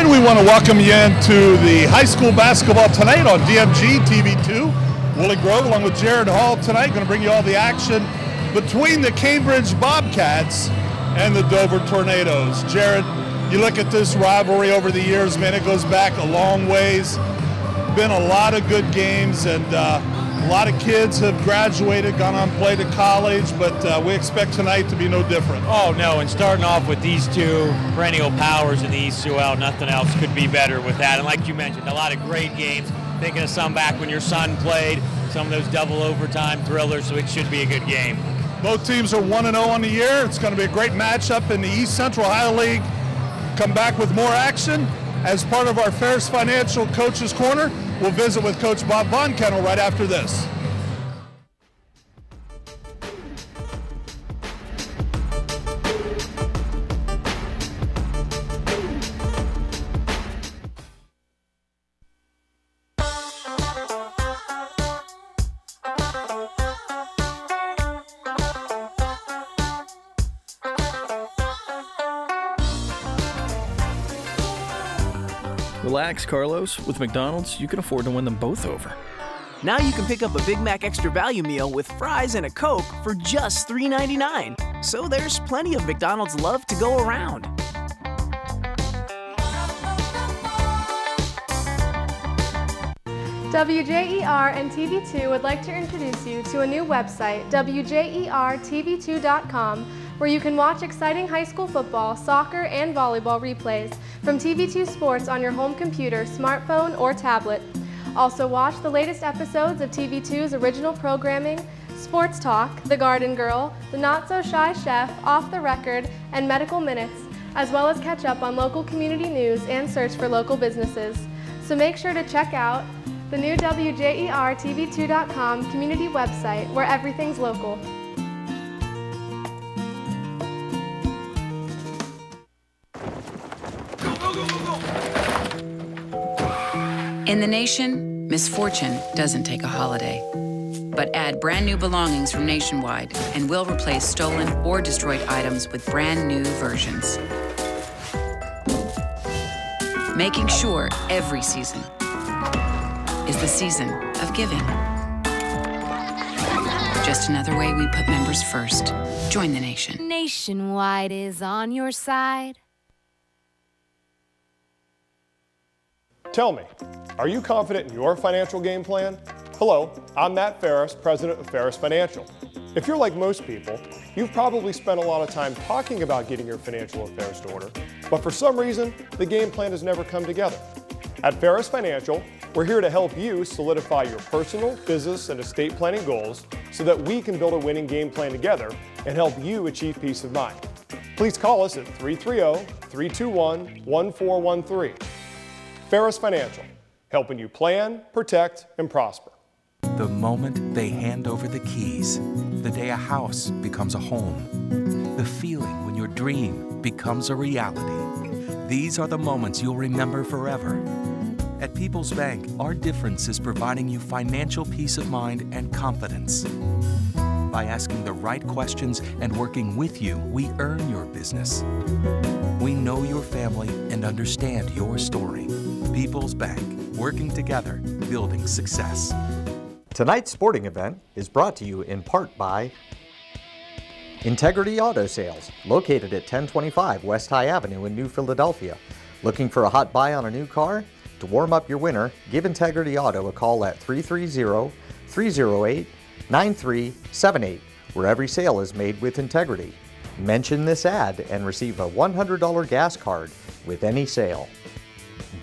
And we want to welcome you into the high school basketball tonight on DMG TV2. Wille Grove along with Jared Hall tonight, going to bring you all the action between the Cambridge Bobcats and the Dover Tornadoes. Jared, you look at this rivalry over the years, man, it goes back a long ways. Been a lot of good games, and a lot of kids have graduated, gone on to play to college, but we expect tonight to be no different. Oh no, and starting off with these two perennial powers in the East, well, nothing else could be better with that. And like you mentioned, a lot of great games. Thinking of some back when your son played, some of those double overtime thrillers, so it should be a good game. Both teams are 1-0 on the year. It's going to be a great matchup in the East Central High League. Come back with more action. As part of our Ferris Financial Coaches Corner, we'll visit with Coach Bob Von Kennel right after this. Relax, Carlos. With McDonald's, you can afford to win them both over. Now you can pick up a Big Mac Extra Value Meal with fries and a Coke for just $3.99. So there's plenty of McDonald's love to go around. WJER and TV2 would like to introduce you to a new website, WJERTV2.com, where you can watch exciting high school football, soccer, and volleyball replays from TV2 Sports on your home computer, smartphone, or tablet. Also watch the latest episodes of TV2's original programming, Sports Talk, The Garden Girl, The Not So Shy Chef, Off the Record, and Medical Minutes, as well as catch up on local community news and search for local businesses. So make sure to check out the new WJERTV2.com community website where everything's local. In the nation, misfortune doesn't take a holiday. But add brand new belongings from Nationwide and we'll replace stolen or destroyed items with brand new versions. Making sure every season is the season of giving. Just another way we put members first. Join the nation. Nationwide is on your side. Tell me, are you confident in your financial game plan? Hello, I'm Matt Ferris, president of Ferris Financial. If you're like most people, you've probably spent a lot of time talking about getting your financial affairs to order, but for some reason, the game plan has never come together. At Ferris Financial, we're here to help you solidify your personal, business, and estate planning goals so that we can build a winning game plan together and help you achieve peace of mind. Please call us at 330-321-1413. Ferris Financial, helping you plan, protect, and prosper. The moment they hand over the keys, the day a house becomes a home, the feeling when your dream becomes a reality. These are the moments you'll remember forever. At People's Bank, our difference is providing you financial peace of mind and confidence. By asking the right questions and working with you, we earn your business. We know your family and understand your story. People's Bank, working together, building success. Tonight's sporting event is brought to you in part by Integrity Auto Sales, located at 1025 West High Avenue in New Philadelphia. Looking for a hot buy on a new car? To warm up your winter, give Integrity Auto a call at 330-308-9378, where every sale is made with integrity. Mention this ad and receive a $100 gas card with any sale.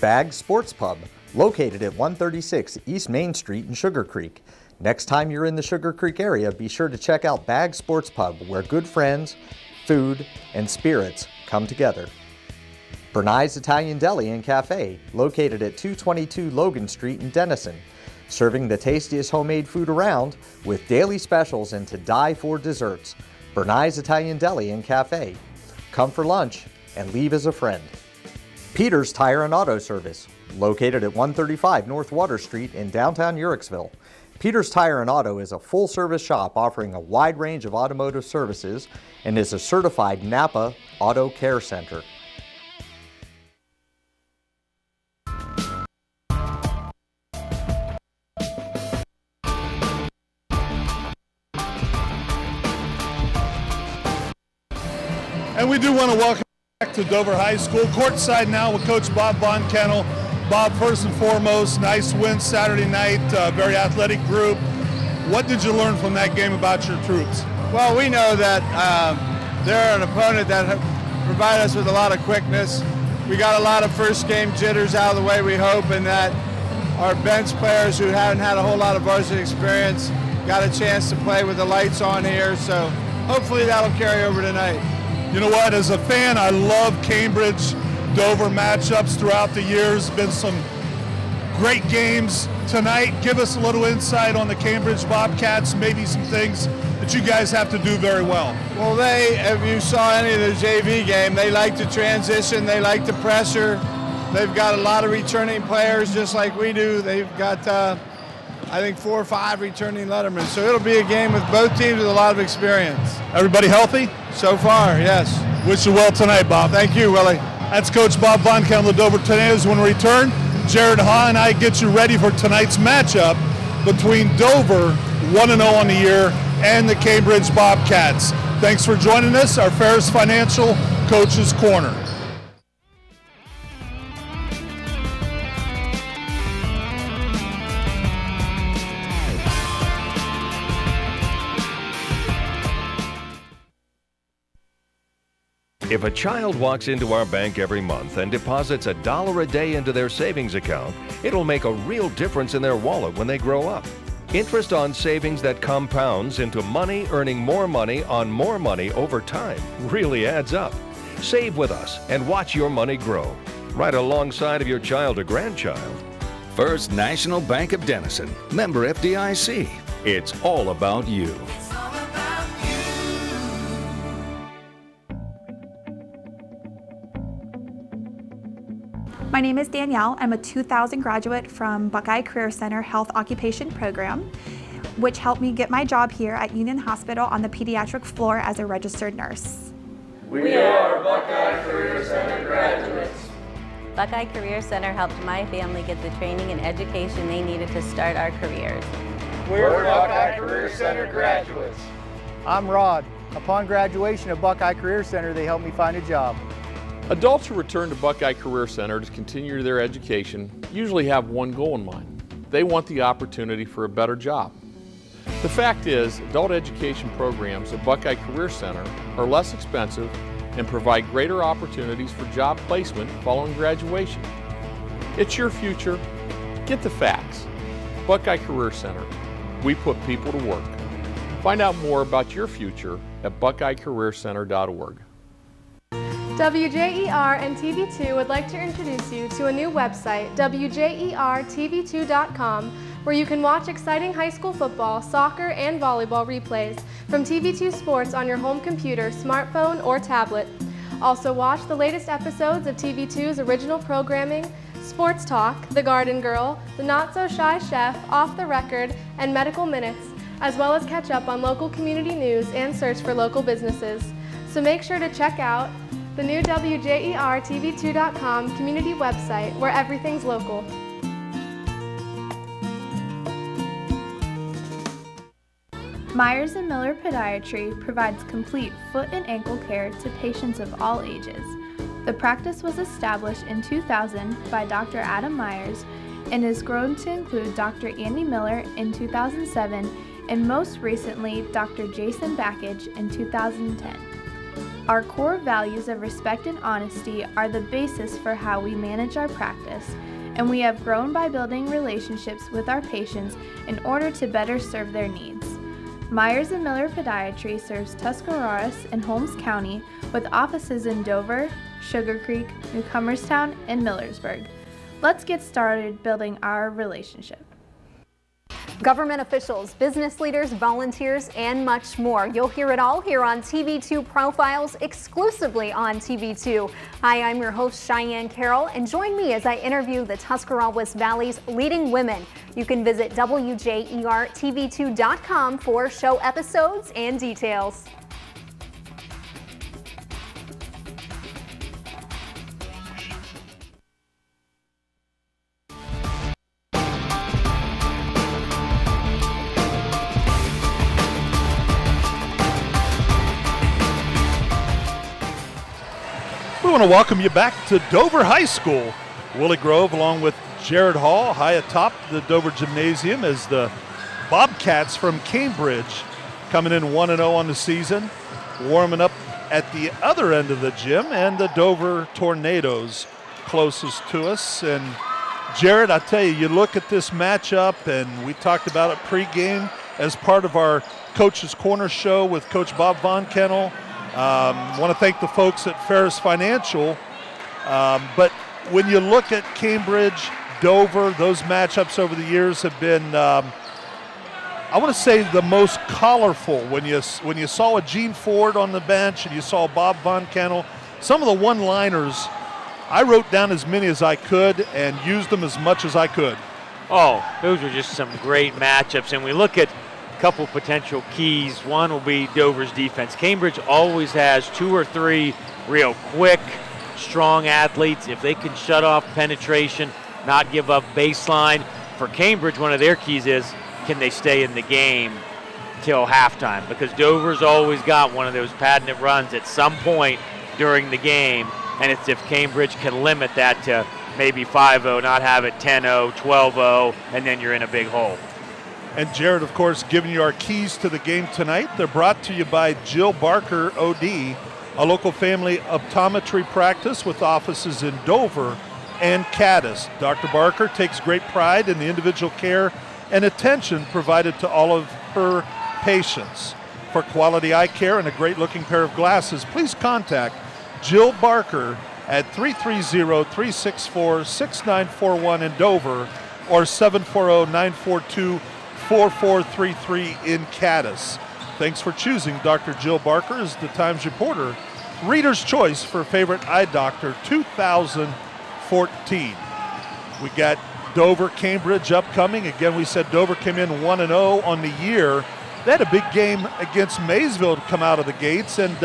Bag Sports Pub, located at 136 East Main Street in Sugar Creek. Next time you're in the Sugar Creek area, be sure to check out Bag Sports Pub, where good friends, food, and spirits come together. Bernai's Italian Deli and Cafe, located at 222 Logan Street in Denison. Serving the tastiest homemade food around with daily specials and to die for desserts. Bernai's Italian Deli and Cafe. Come for lunch and leave as a friend. Peter's Tire and Auto Service, located at 135 North Water Street in downtown Uhrichsville. Peter's Tire and Auto is a full-service shop offering a wide range of automotive services and is a certified Napa Auto Care Center. And we do want to welcome back to Dover High School. Courtside now with Coach Bob Von Kennel. Bob, first and foremost, nice win Saturday night, very athletic group. What did you learn from that game about your troops? Well, we know that they're an opponent that provided us with a lot of quickness. We got a lot of first game jitters out of the way, we hope, and that our bench players who haven't had a whole lot of varsity experience got a chance to play with the lights on here, so hopefully that'll carry over tonight. You know what, as a fan, I love Cambridge-Dover matchups throughout the years. Been some great games tonight. Give us a little insight on the Cambridge Bobcats, maybe some things that you guys have to do very well. Well, if you saw any of the JV game, they like to transition, they like to pressure. They've got a lot of returning players just like we do. They've got, I think, 4 or 5 returning lettermen. So it'll be a game with both teams with a lot of experience. Everybody healthy? So far, yes. Wish you well tonight, Bob. Thank you, Willie. That's Coach Bob Von Kennel of Dover Tornadoes. When we return, Jared Haw and I get you ready for tonight's matchup between Dover, 1-0 on the year, and the Cambridge Bobcats. Thanks for joining us, our Ferris Financial Coach's Corner. If a child walks into our bank every month and deposits $1 a day into their savings account, it'll make a real difference in their wallet when they grow up. Interest on savings that compounds into money earning more money on more money over time really adds up. Save with us and watch your money grow, right alongside of your child or grandchild. First National Bank of Denison, member FDIC. It's all about you. My name is Danielle. I'm a 2000 graduate from Buckeye Career Center Health Occupation Program, which helped me get my job here at Union Hospital on the pediatric floor as a registered nurse. We are Buckeye Career Center graduates. Buckeye Career Center helped my family get the training and education they needed to start our careers. We're Buckeye Career Center graduates. I'm Rod. Upon graduation of Buckeye Career Center, they helped me find a job. Adults who return to Buckeye Career Center to continue their education usually have one goal in mind. They want the opportunity for a better job. The fact is, adult education programs at Buckeye Career Center are less expensive and provide greater opportunities for job placement following graduation. It's your future. Get the facts. Buckeye Career Center. We put people to work. Find out more about your future at buckeyecareercenter.org. WJER and TV2 would like to introduce you to a new website, WJER-TV2.com, where you can watch exciting high school football, soccer, and volleyball replays from TV2 Sports on your home computer, smartphone, or tablet. Also watch the latest episodes of TV2's original programming, Sports Talk, The Garden Girl, The Not So Shy Chef, Off the Record, and Medical Minutes, as well as catch up on local community news and search for local businesses. So make sure to check out the new WJER-TV2.com community website where everything's local. Myers & Miller Podiatry provides complete foot and ankle care to patients of all ages. The practice was established in 2000 by Dr. Adam Myers and has grown to include Dr. Andy Miller in 2007 and most recently Dr. Jason Backage in 2010. Our core values of respect and honesty are the basis for how we manage our practice, and we have grown by building relationships with our patients in order to better serve their needs. Myers & Miller Podiatry serves Tuscarawas and Holmes County with offices in Dover, Sugar Creek, New Comerstown, and Millersburg. Let's get started building our relationship. Government officials, business leaders, volunteers, and much more. You'll hear it all here on TV2 Profiles, exclusively on TV2. Hi, I'm your host, Cheyenne Carroll, and join me as I interview the Tuscarawas Valley's leading women. You can visit WJER-TV2.com for show episodes and details. want to welcome you back to Dover High School. Wille Grove along with Jared Hall high atop the Dover Gymnasium as the Bobcats from Cambridge coming in 1-0 on the season, warming up at the other end of the gym, and the Dover Tornadoes closest to us. And Jared, I tell you, you look at this matchup, and we talked about it pregame as part of our Coach's Corner show with Coach Bob Von Kennel. Want to thank the folks at Ferris Financial. But when you look at Cambridge, Dover, those matchups over the years have been, I want to say, the most colorful. When you saw a Gene Ford on the bench and you saw Bob Von Kennel, some of the one-liners, I wrote down as many as I could and used them as much as I could. Oh, those were just some great matchups. And we look at a couple potential keys. One will be Dover's defense. Cambridge always has 2 or 3 real quick, strong athletes. If they can shut off penetration, not give up baseline. For Cambridge, one of their keys is, can they stay in the game till halftime? Because Dover's always got one of those patented runs at some point during the game, and it's if Cambridge can limit that to maybe 5-0, not have it 10-0, 12-0, and then you're in a big hole. And Jared, of course, giving you our keys to the game tonight. They're brought to you by Jill Barker, OD, a local family optometry practice with offices in Dover and Caddis. Dr. Barker takes great pride in the individual care and attention provided to all of her patients. For quality eye care and a great-looking pair of glasses, please contact Jill Barker at 330-364-6941 in Dover or 740-942-4433 in Caddis. Thanks for choosing Dr. Jill Barker as the Times Reporter Reader's Choice for Favorite Eye Doctor 2014. We got Dover, Cambridge upcoming. Again, we said Dover came in 1-0 on the year. They had a big game against Maysville to come out of the gates, and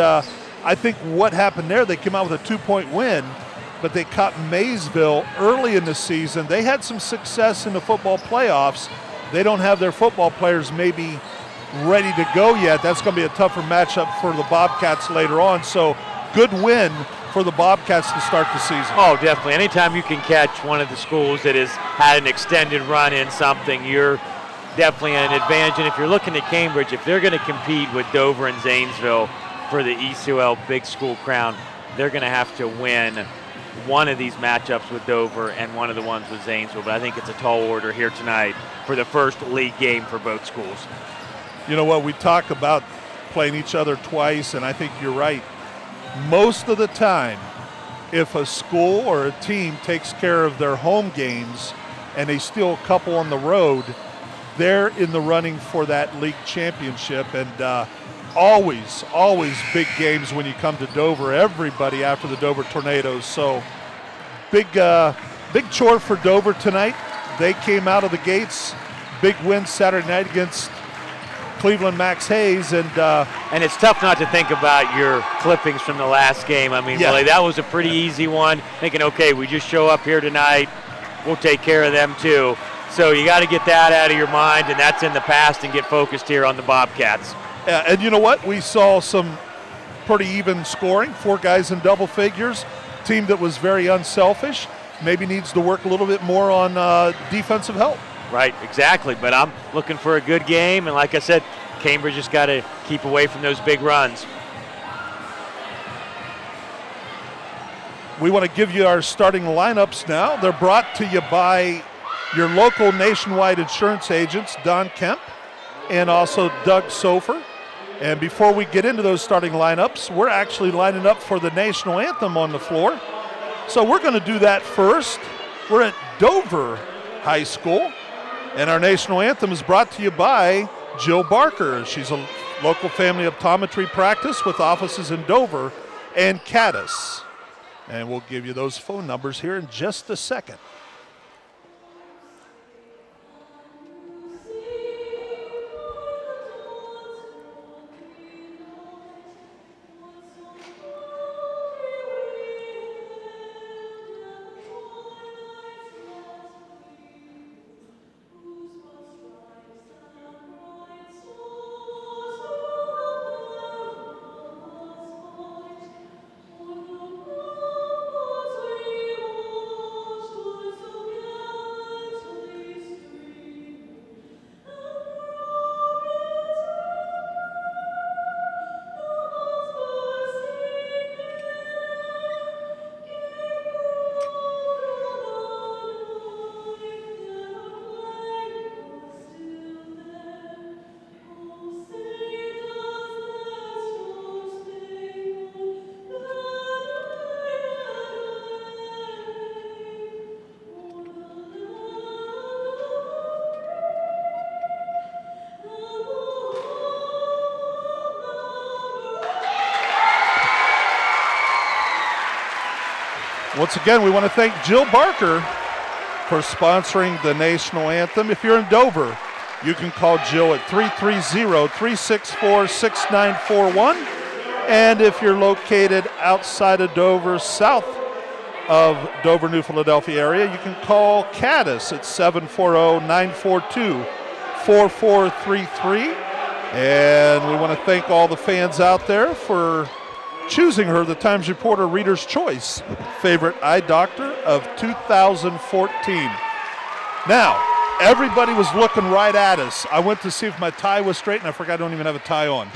I think what happened there, they came out with a 2-point win, but they caught Maysville early in the season. They had some success in the football playoffs. They don't have their football players maybe ready to go yet. That's going to be a tougher matchup for the Bobcats later on. So good win for the Bobcats to start the season. Oh, definitely. Anytime you can catch one of the schools that has had an extended run in something, you're definitely at an advantage. And if you're looking at Cambridge, if they're going to compete with Dover and Zanesville for the ECOL Big School crown, they're going to have to win one of these matchups with Dover and one of the ones with Zanesville. But I think it's a tall order here tonight for the first league game for both schools. You know what, we talk about playing each other twice, and I think you're right. Most of the time, if a school or a team takes care of their home games and they steal a couple on the road, they're in the running for that league championship. And always big games when you come to Dover. Everybody after the Dover Tornadoes. So big chore for Dover tonight. They came out of the gates. Big win Saturday night against Cleveland Max Hayes, and it's tough not to think about your clippings from the last game. I mean, yeah. Really, that was a pretty easy one. Thinking, okay, we just show up here tonight, we'll take care of them too. So you got to get that out of your mind, and that's in the past, and get focused here on the Bobcats. Yeah, and you know what? We saw some pretty even scoring, 4 guys in double figures. Team that was very unselfish, maybe needs to work a little bit more on defensive help. Right, exactly. But I'm looking for a good game, and like I said, Cambridge just got to keep away from those big runs. We want to give you our starting lineups now. They're brought to you by your local nationwide insurance agents, Don Kemp and also Doug Sofer. And before we get into those starting lineups, we're actually lining up for the national anthem on the floor. So we're going to do that first. We're at Dover High School. And our national anthem is brought to you by Jill Barker. She's a local family optometry practice with offices in Dover and Caddis. And we'll give you those phone numbers here in just a second. Once again, we want to thank Jill Barker for sponsoring the national anthem. If you're in Dover, you can call Jill at 330-364-6941. And if you're located outside of Dover, south of Dover, New Philadelphia area, you can call Caddis at 740-942-4433. And we want to thank all the fans out there for choosing her the Times Reporter Reader's Choice favorite eye doctor of 2014. Now, everybody was looking right at us. I went to see if my tie was straight, and I forgot I don't even have a tie on.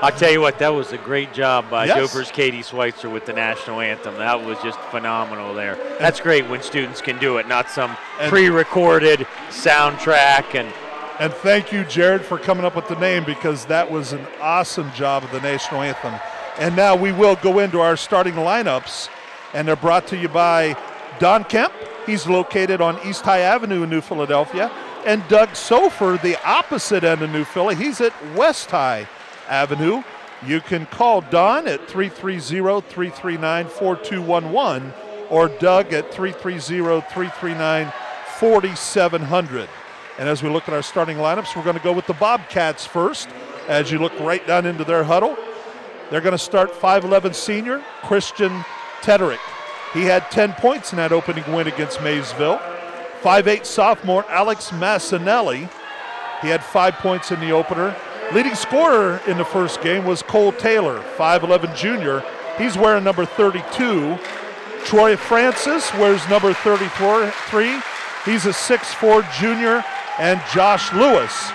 I'll tell you what, that was a great job by Yes. Dover's Katie Schweitzer with the national anthem. That was just phenomenal there. That's great when students can do it, not some pre-recorded soundtrack. And thank you, Jared, for coming up with the name, because that was an awesome job of the national anthem. And now we will go into our starting lineups, and they're brought to you by Don Kemp. He's located on East High Avenue in New Philadelphia. And Doug Sofer, the opposite end of New Philly. He's at West High Avenue. You can call Don at 330-339-4211 or Doug at 330-339-4700. And as we look at our starting lineups, we're going to go with the Bobcats first. As you look right down into their huddle, they're going to start 5'11 senior Christian Tederick. He had 10 points in that opening win against Maysville. 5'8 sophomore Alex Massinelli. He had 5 points in the opener. Leading scorer in the first game was Cole Taylor, 5'11 junior. He's wearing number 32. Troy Francis wears number 33. He's a 6'4 junior. And Josh Lewis,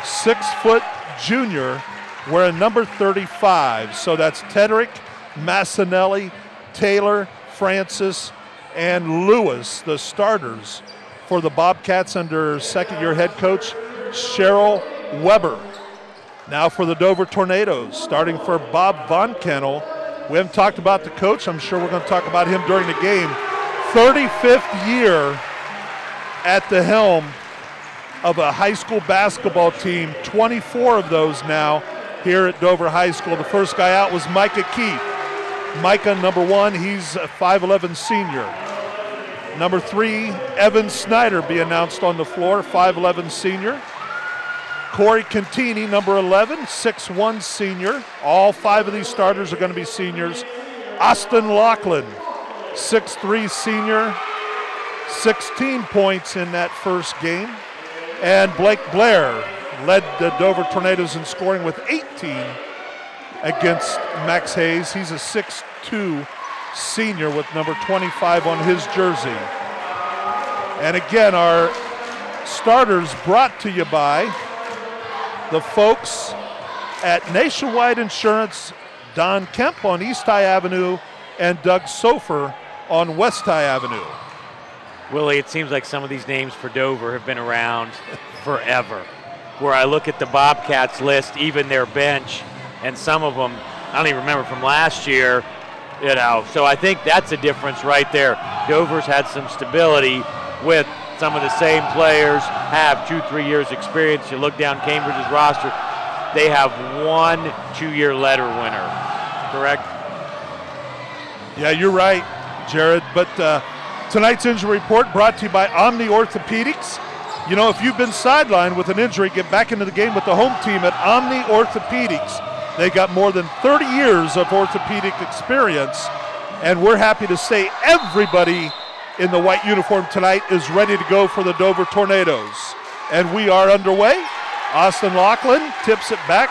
6 foot junior, wearing number 35. So that's Tederick, Massinelli, Taylor, Francis, and Lewis, the starters for the Bobcats under second-year head coach Cheryl Weber. Now for the Dover Tornadoes, starting for Bob Von Kennel. We haven't talked about the coach. I'm sure we're going to talk about him during the game. 35th year at the helm of a high school basketball team, 24 of those now here at Dover High School. The first guy out was Micah Keith. Micah, number 1, he's a 5'11 senior. Number 3, Evan Snyder, be announced on the floor, 5'11 senior. Corey Contini, number 11, 6'1 senior. All 5 of these starters are going to be seniors. Austin Laughlin, 6'3 senior, 16 points in that first game. And Blake Blair led the Dover Tornadoes in scoring with 18 against Max Hayes. He's a 6'2 senior with number 25 on his jersey. And again, our starters brought to you by the folks at Nationwide Insurance, Don Kemp on East High Avenue and Doug Sofer on West High Avenue. Willie, it seems like some of these names for Dover have been around forever. Where I look at the Bobcats list, even their bench, and some of them, I don't even remember from last year, you know. So I think that's a difference right there. Dover's had some stability with some of the same players, have 2-3 years experience. You look down Cambridge's roster, they have 1 2-year letter winner, correct? Yeah, you're right, Jared. But tonight's injury report brought to you by OMNI Orthopedics. You know, if you've been sidelined with an injury, get back into the game with the home team at OMNI Orthopedics. They got more than 30 years of orthopedic experience, and we're happy to say everybody in the white uniform tonight is ready to go for the Dover Tornadoes. And we are underway. Austin Laughlin tips it back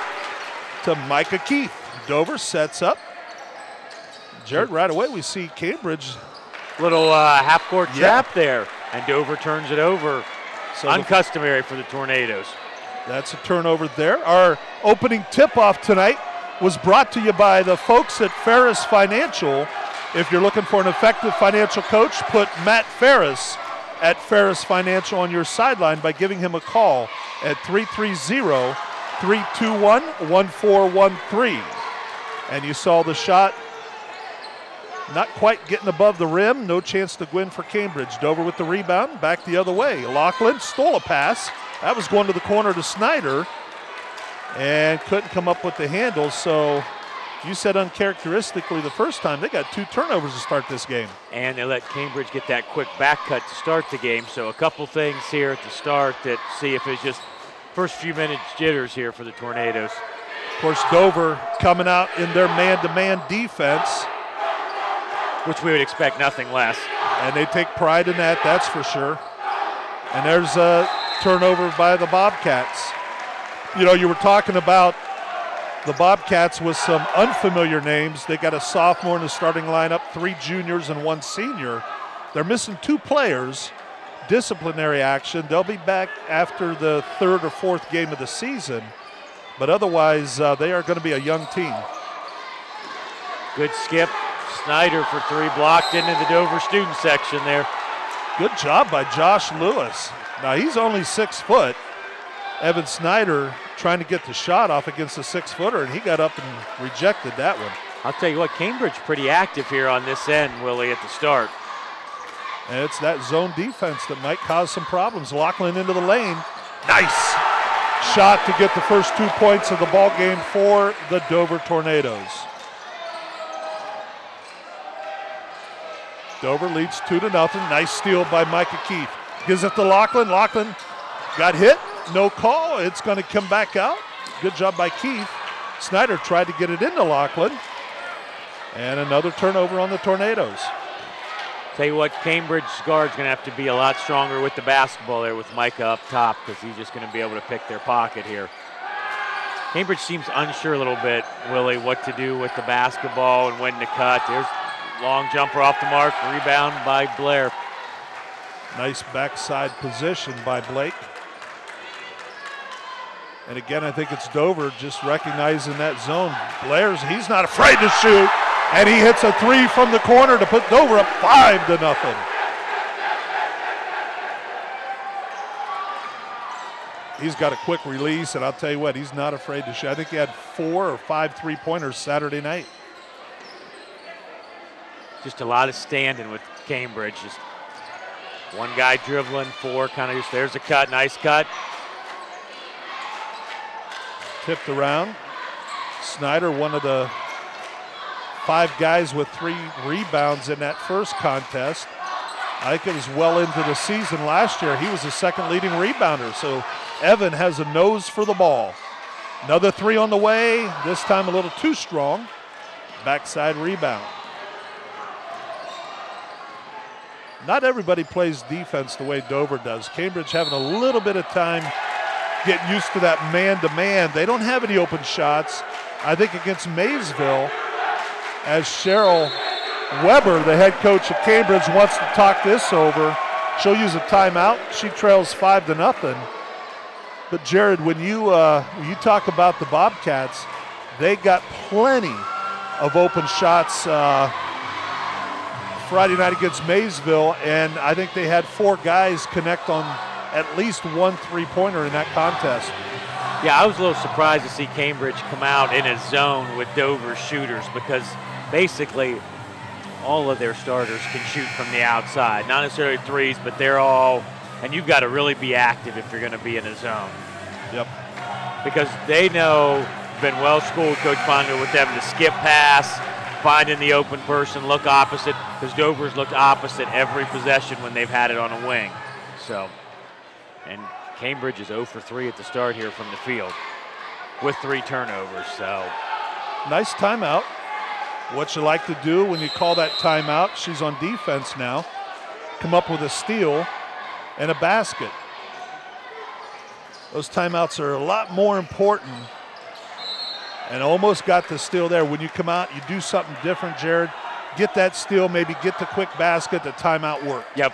to Micah Keith. Dover sets up. Jared, right away we see Cambridge. Little half-court trap there, and Dover turns it over. So uncustomary for the Tornadoes. That's a turnover there. Our opening tip-off tonight was brought to you by the folks at Ferris Financial. If you're looking for an effective financial coach, put Matt Ferris at Ferris Financial on your sideline by giving him a call at 330-321-1413. And you saw the shot not quite getting above the rim. No chance to win for Cambridge. Dover with the rebound, back the other way. Laughlin stole a pass. That was going to the corner to Snyder and couldn't come up with the handle. So You said uncharacteristically the first time. They got 2 turnovers to start this game. And they let Cambridge get that quick back cut to start the game. So a couple things here at the start that see if it's just first few minutes jitters here for the Tornadoes. Of course, Dover coming out in their man-to-man defense. Which we would expect nothing less. And they take pride in that, that's for sure. And there's a turnover by the Bobcats. You know, you were talking about the Bobcats with some unfamiliar names. They got a sophomore in the starting lineup, 3 juniors and 1 senior. They're missing 2 players, disciplinary action. They'll be back after the 3rd or 4th game of the season. But otherwise, they are going to be a young team. Good skip. Snyder for 3, blocked into the Dover student section there. Good job by Josh Lewis. Now, he's only 6 foot. Evan Snyder trying to get the shot off against the 6-footer, and he got up and rejected that one. I'll tell you what, Cambridge pretty active here on this end, Willie, at the start. And it's that zone defense that might cause some problems. Lachlan into the lane. Nice shot to get the first 2 points of the ball game for the Dover Tornadoes. Dover leads 2-0. Nice steal by Micah Keith. Gives it to Lachlan. Lachlan got hit. No call. It's going to come back out. Good job by Keith. Snyder tried to get it into Lachlan. And another turnover on the Tornadoes. Tell you what, Cambridge's guard's going to have to be a lot stronger with the basketball there with Micah up top because he's just going to be able to pick their pocket here. Cambridge seems unsure a little bit, Willie, what to do with the basketball and when to cut. There's long jumper off the mark, rebound by Blair. Nice backside position by Blake. And again, I think it's Dover just recognizing that zone. Blair's, he's not afraid to shoot. And he hits a 3 from the corner to put Dover up 5-0. He's got a quick release, and I'll tell you what, he's not afraid to shoot. I think he had 4 or 5 3-pointers Saturday night. Just a lot of standing with Cambridge. Just one guy dribbling, 4 kind of just, there's a cut, nice cut. Tipped around. Snyder, one of the 5 guys with 3 rebounds in that first contest. I think it was well into the season last year. He was the 2nd leading rebounder, so Evan has a nose for the ball. Another 3 on the way, this time a little too strong. Backside rebound. Not everybody plays defense the way Dover does. Cambridge having a little bit of time getting used to that man-to-man. They don't have any open shots. I think against Maysville, as Cheryl Weber, the head coach of Cambridge, wants to talk this over. She'll use a timeout. She trails 5-0. But Jared, when you talk about the Bobcats, they got plenty of open shots Friday night against Maysville, and I think they had 4 guys connect on at least 1 3-pointer in that contest. Yeah, I was a little surprised to see Cambridge come out in a zone with Dover shooters because basically all of their starters can shoot from the outside. Not necessarily 3s, but they're all, and you've got to really be active if you're going to be in a zone. Yep. Because they know, been well schooled, Coach Ponder, with them to skip pass, finding the open person, look opposite, because Dover's looked opposite every possession when they've had it on a wing. So, and Cambridge is 0 for 3 at the start here from the field with 3 turnovers, so. Nice timeout. What you like to do when you call that timeout, she's on defense now, come up with a steal and a basket. Those timeouts are a lot more important, and almost got the steal there. When you come out, you do something different, Jared. Get that steal, maybe get the quick basket, the timeout work. Yep.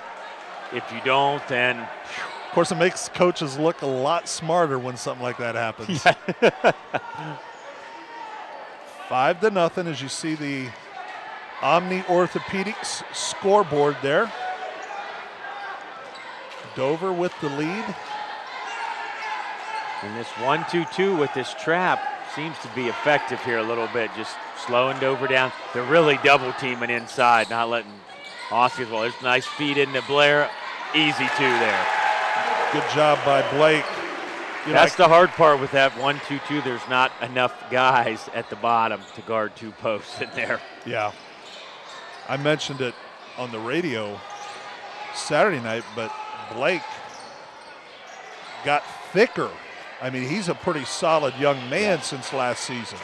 If you don't, then. Of course, it makes coaches look a lot smarter when something like that happens. 5-0 as you see the OMNI Orthopedics scoreboard there. Dover with the lead. And this 1-2-2 with this trap seems to be effective here a little bit, just slowing Dover down. They're really double teaming inside, not letting Aussie as well. There's a nice feed into Blair. Easy 2 there. Good job by Blake. That's the hard part with that 1-2-2. There's not enough guys at the bottom to guard 2 posts in there. Yeah. I mentioned it on the radio Saturday night, but Blake got thicker. I mean, he's a pretty solid young man since last season.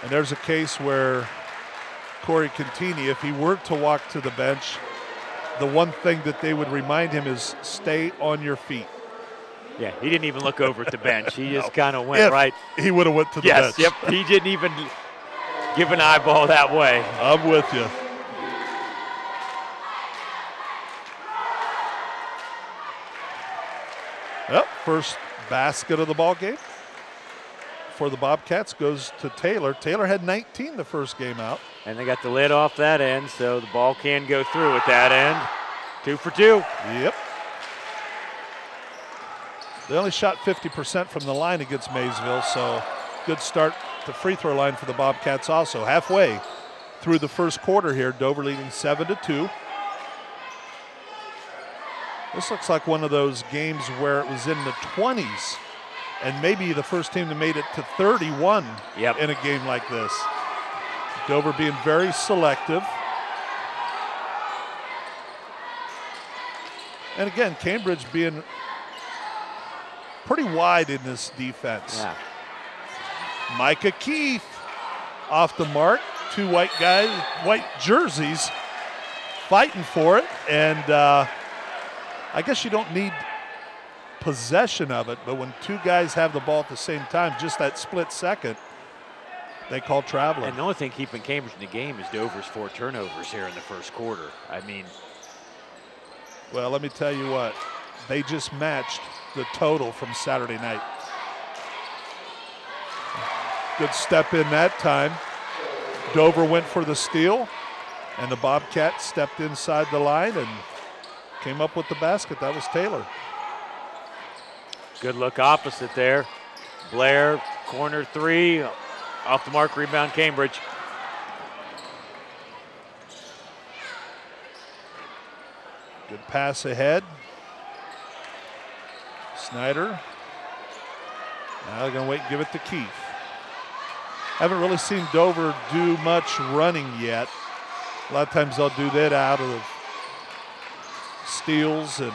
And there's a case where Corey Contini, if he were to walk to the bench, the one thing that they would remind him is stay on your feet. Yeah, he didn't even look over at the bench. He just kind of went right. He would have went to the bench. Yes, yep. He didn't even give an eyeball that way. I'm with you. Yep, first basket of the ball game for the Bobcats goes to Taylor. Taylor had 19 the first game out. And they got the lid off that end, so the ball can go through at that end. 2 for 2. Yep. They only shot 50% from the line against Maysville, so good start at the free throw line for the Bobcats also. Halfway through the first quarter here, Dover leading 7-2. This looks like one of those games where it was in the 20s and maybe the first team that made it to 31 in a game like this. Dover being very selective. And again, Cambridge being pretty wide in this defense. Yeah. Micah Keith off the mark. 2 white guys, white jerseys fighting for it. And I guess you don't need possession of it, but when 2 guys have the ball at the same time, just that split second, they call traveling. And the only thing keeping Cambridge in the game is Dover's 4 turnovers here in the first quarter. I mean. Well, let me tell you what, they just matched the total from Saturday night. Good step in that time. Dover went for the steal, and the Bobcats stepped inside the line and came up with the basket. That was Taylor. Good look opposite there. Blair, corner 3, off the mark, rebound Cambridge. Good pass ahead. Snyder. Now they're going to wait and give it to Keith. Haven't really seen Dover do much running yet. A lot of times they'll do that out of steals and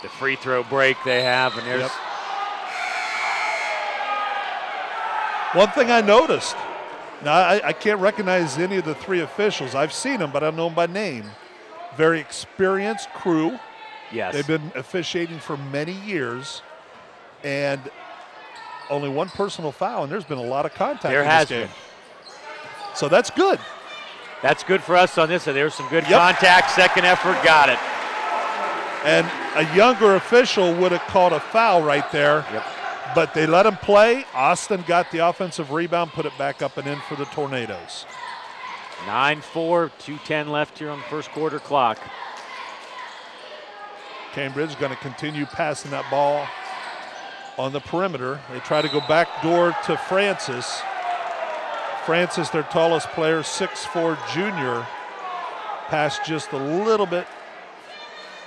the free throw break they have, and there's one thing I noticed. Now I can't recognize any of the 3 officials. I've seen them, but I don't know them by name. Very experienced crew. Yes. They've been officiating for many years, and only 1 personal foul, and there's been a lot of contact there in has this game. been. So that's good. That's good for us on this. So there's some good contact, second effort, got it. And a younger official would have called a foul right there, but they let him play. Austin got the offensive rebound, put it back up and in for the Tornadoes. 9-4, 2:10 left here on the first quarter clock. Cambridge going to continue passing that ball on the perimeter. They try to go back door to Francis. Francis, their tallest player, 6'4" junior, passed just a little bit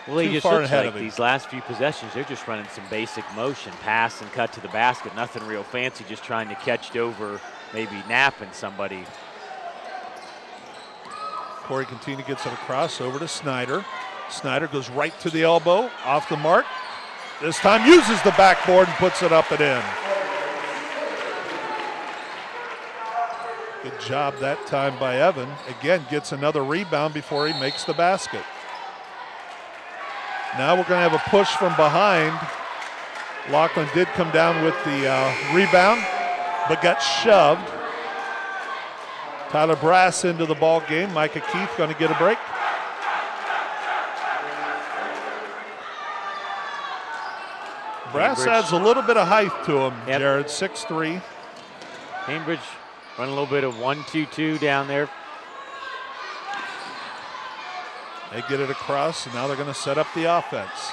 too far ahead of him. These last few possessions, they're just running some basic motion, pass and cut to the basket. Nothing real fancy, just trying to catch Dover, maybe napping somebody. Corey Contini gets it across over to Snyder. Snyder goes right to the elbow, off the mark. This time uses the backboard and puts it up and in. Good job that time by Evan. Again, gets another rebound before he makes the basket. Now we're going to have a push from behind. Laughlin did come down with the rebound, but got shoved. Tyler Brass into the ball game. Micah Keith going to get a break. Brass adds a little bit of height to him, Jared, 6'3". Cambridge run a little bit of 1-2-2 down there. They get it across, and now they're going to set up the offense.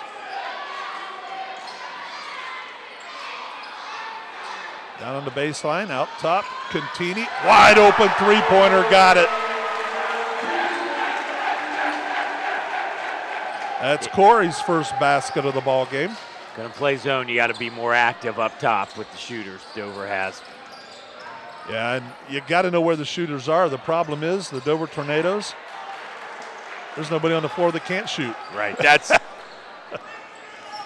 Down on the baseline, out top, Contini, wide open three-pointer, got it. That's Corey's first basket of the ball game. Going to play zone, you got to be more active up top with the shooters Dover has. Yeah, and you got to know where the shooters are. The problem is the Dover Tornadoes, there's nobody on the floor that can't shoot. Right, that's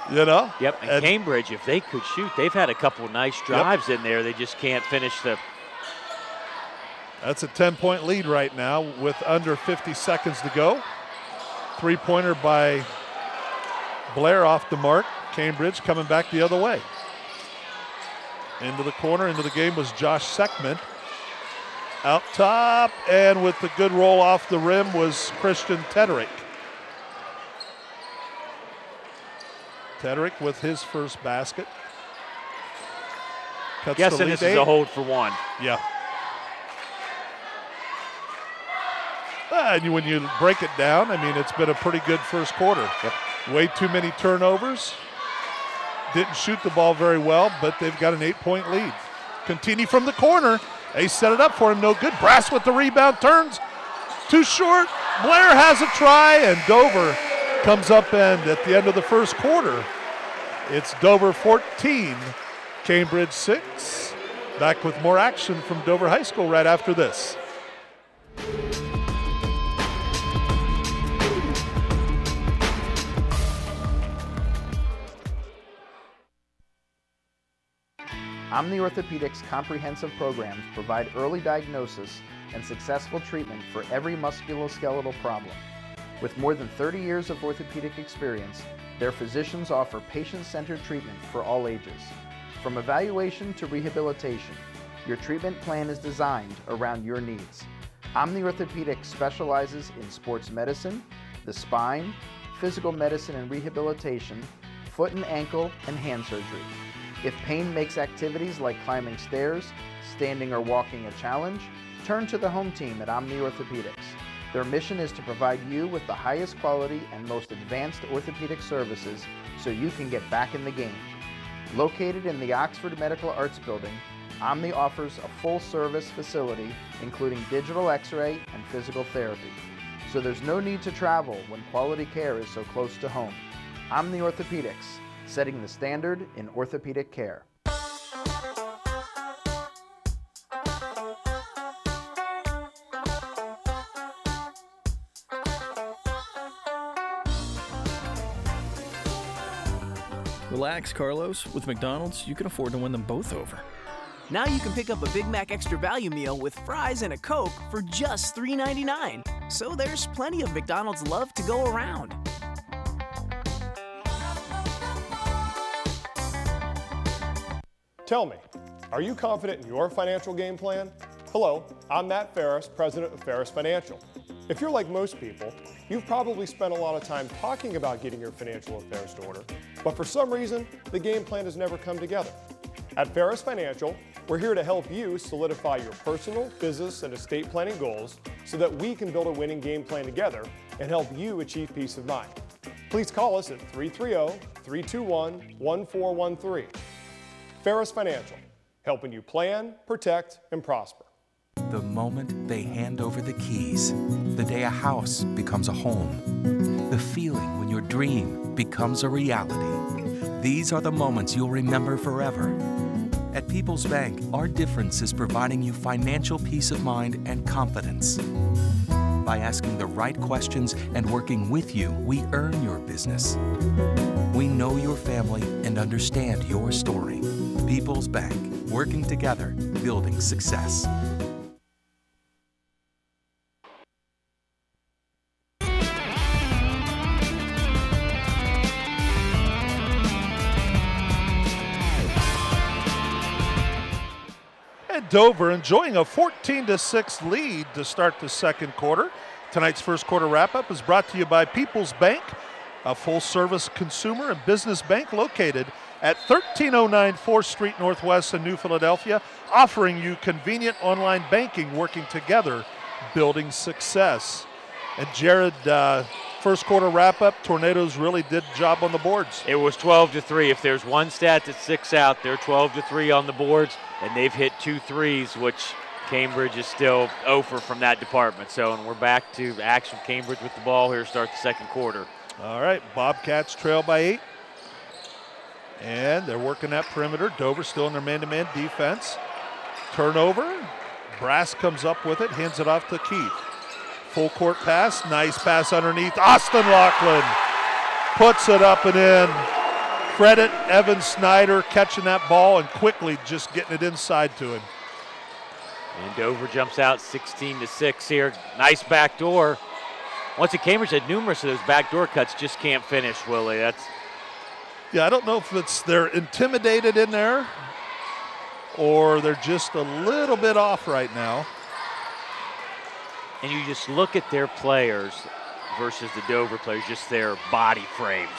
you know? Yep, and Cambridge, if they could shoot, they've had a couple nice drives in there. They just can't finish the. That's a 10-point lead right now with under 50 seconds to go. Three-pointer by Blair off the mark. Cambridge coming back the other way. Into the corner, into the game was Josh Seckman. Out top, and with the good roll off the rim was Christian Tederick. Tederick with his first basket. Cuts Guessing this is a hold for one. Yeah. And when you break it down, I mean, it's been a pretty good first quarter. Yep. Way too many turnovers. Didn't shoot the ball very well, but they've got an 8-point lead. Continue from the corner. They set it up for him, no good. Brass with the rebound, turns. Too short. Blair has a try, and Dover comes up and at the end of the first quarter, it's Dover 14, Cambridge 6. Back with more action from Dover High School right after this. TOMNI Orthopedics comprehensive programs provide early diagnosis and successful treatment for every musculoskeletal problem. With more than 30 years of orthopedic experience, their physicians offer patient-centered treatment for all ages. From evaluation to rehabilitation, your treatment plan is designed around your needs. TOMNI Orthopedics specializes in sports medicine, the spine, physical medicine and rehabilitation, foot and ankle, and hand surgery. If pain makes activities like climbing stairs, standing or walking a challenge, turn to the home team at TOMNI Orthopedics. Their mission is to provide you with the highest quality and most advanced orthopedic services so you can get back in the game. Located in the Oxford Medical Arts Building, TOMNI offers a full-service facility including digital x-ray and physical therapy. So there's no need to travel when quality care is so close to home. TOMNI Orthopedics, setting the standard in orthopedic care. Relax, Carlos. With McDonald's, you can afford to win them both over. Now you can pick up a Big Mac Extra Value Meal with fries and a Coke for just $3.99. So there's plenty of McDonald's love to go around. Tell me, are you confident in your financial game plan? Hello, I'm Matt Ferris, president of Ferris Financial. If you're like most people, you've probably spent a lot of time talking about getting your financial affairs in order, but for some reason, the game plan has never come together. At Ferris Financial, we're here to help you solidify your personal, business, and estate planning goals so that we can build a winning game plan together and help you achieve peace of mind. Please call us at 330-321-1413. Ferris Financial, helping you plan, protect, and prosper. The moment they hand over the keys, the day a house becomes a home, the feeling when your dream becomes a reality. These are the moments you'll remember forever. At People's Bank, our difference is providing you financial peace of mind and confidence. By asking the right questions and working with you, we earn your business. We know your family and understand your story. People's Bank, working together, building success. Dover enjoying a 14-6 lead to start the second quarter. Tonight's first quarter wrap-up is brought to you by People's Bank, a full-service consumer and business bank located at 1309 4th Street Northwest in New Philadelphia, offering you convenient online banking, working together, building success. And Jared, first quarter wrap-up, Tornadoes really did a job on the boards. It was 12-3. If there's one stat that sticks out, they're 12-3 on the boards, and they've hit 2 threes, which Cambridge is still over from that department. So, and we're back to action. Cambridge with the ball here to start the second quarter. All right, Bobcats trail by 8. And they're working that perimeter. Dover still in their man-to-man defense. Turnover. Brass comes up with it, hands it off to Keith. Full court pass, nice pass underneath. Austin Laughlin puts it up and in. Credit Evan Snyder catching that ball and quickly just getting it inside to him. And Dover jumps out 16-6 here. Nice back door. Once again, Cambridge had numerous of those backdoor cuts, just can't finish, Willie. Yeah, I don't know if it's they're intimidated in there or they're just a little bit off right now. And you just look at their players versus the Dover players, just their body frames.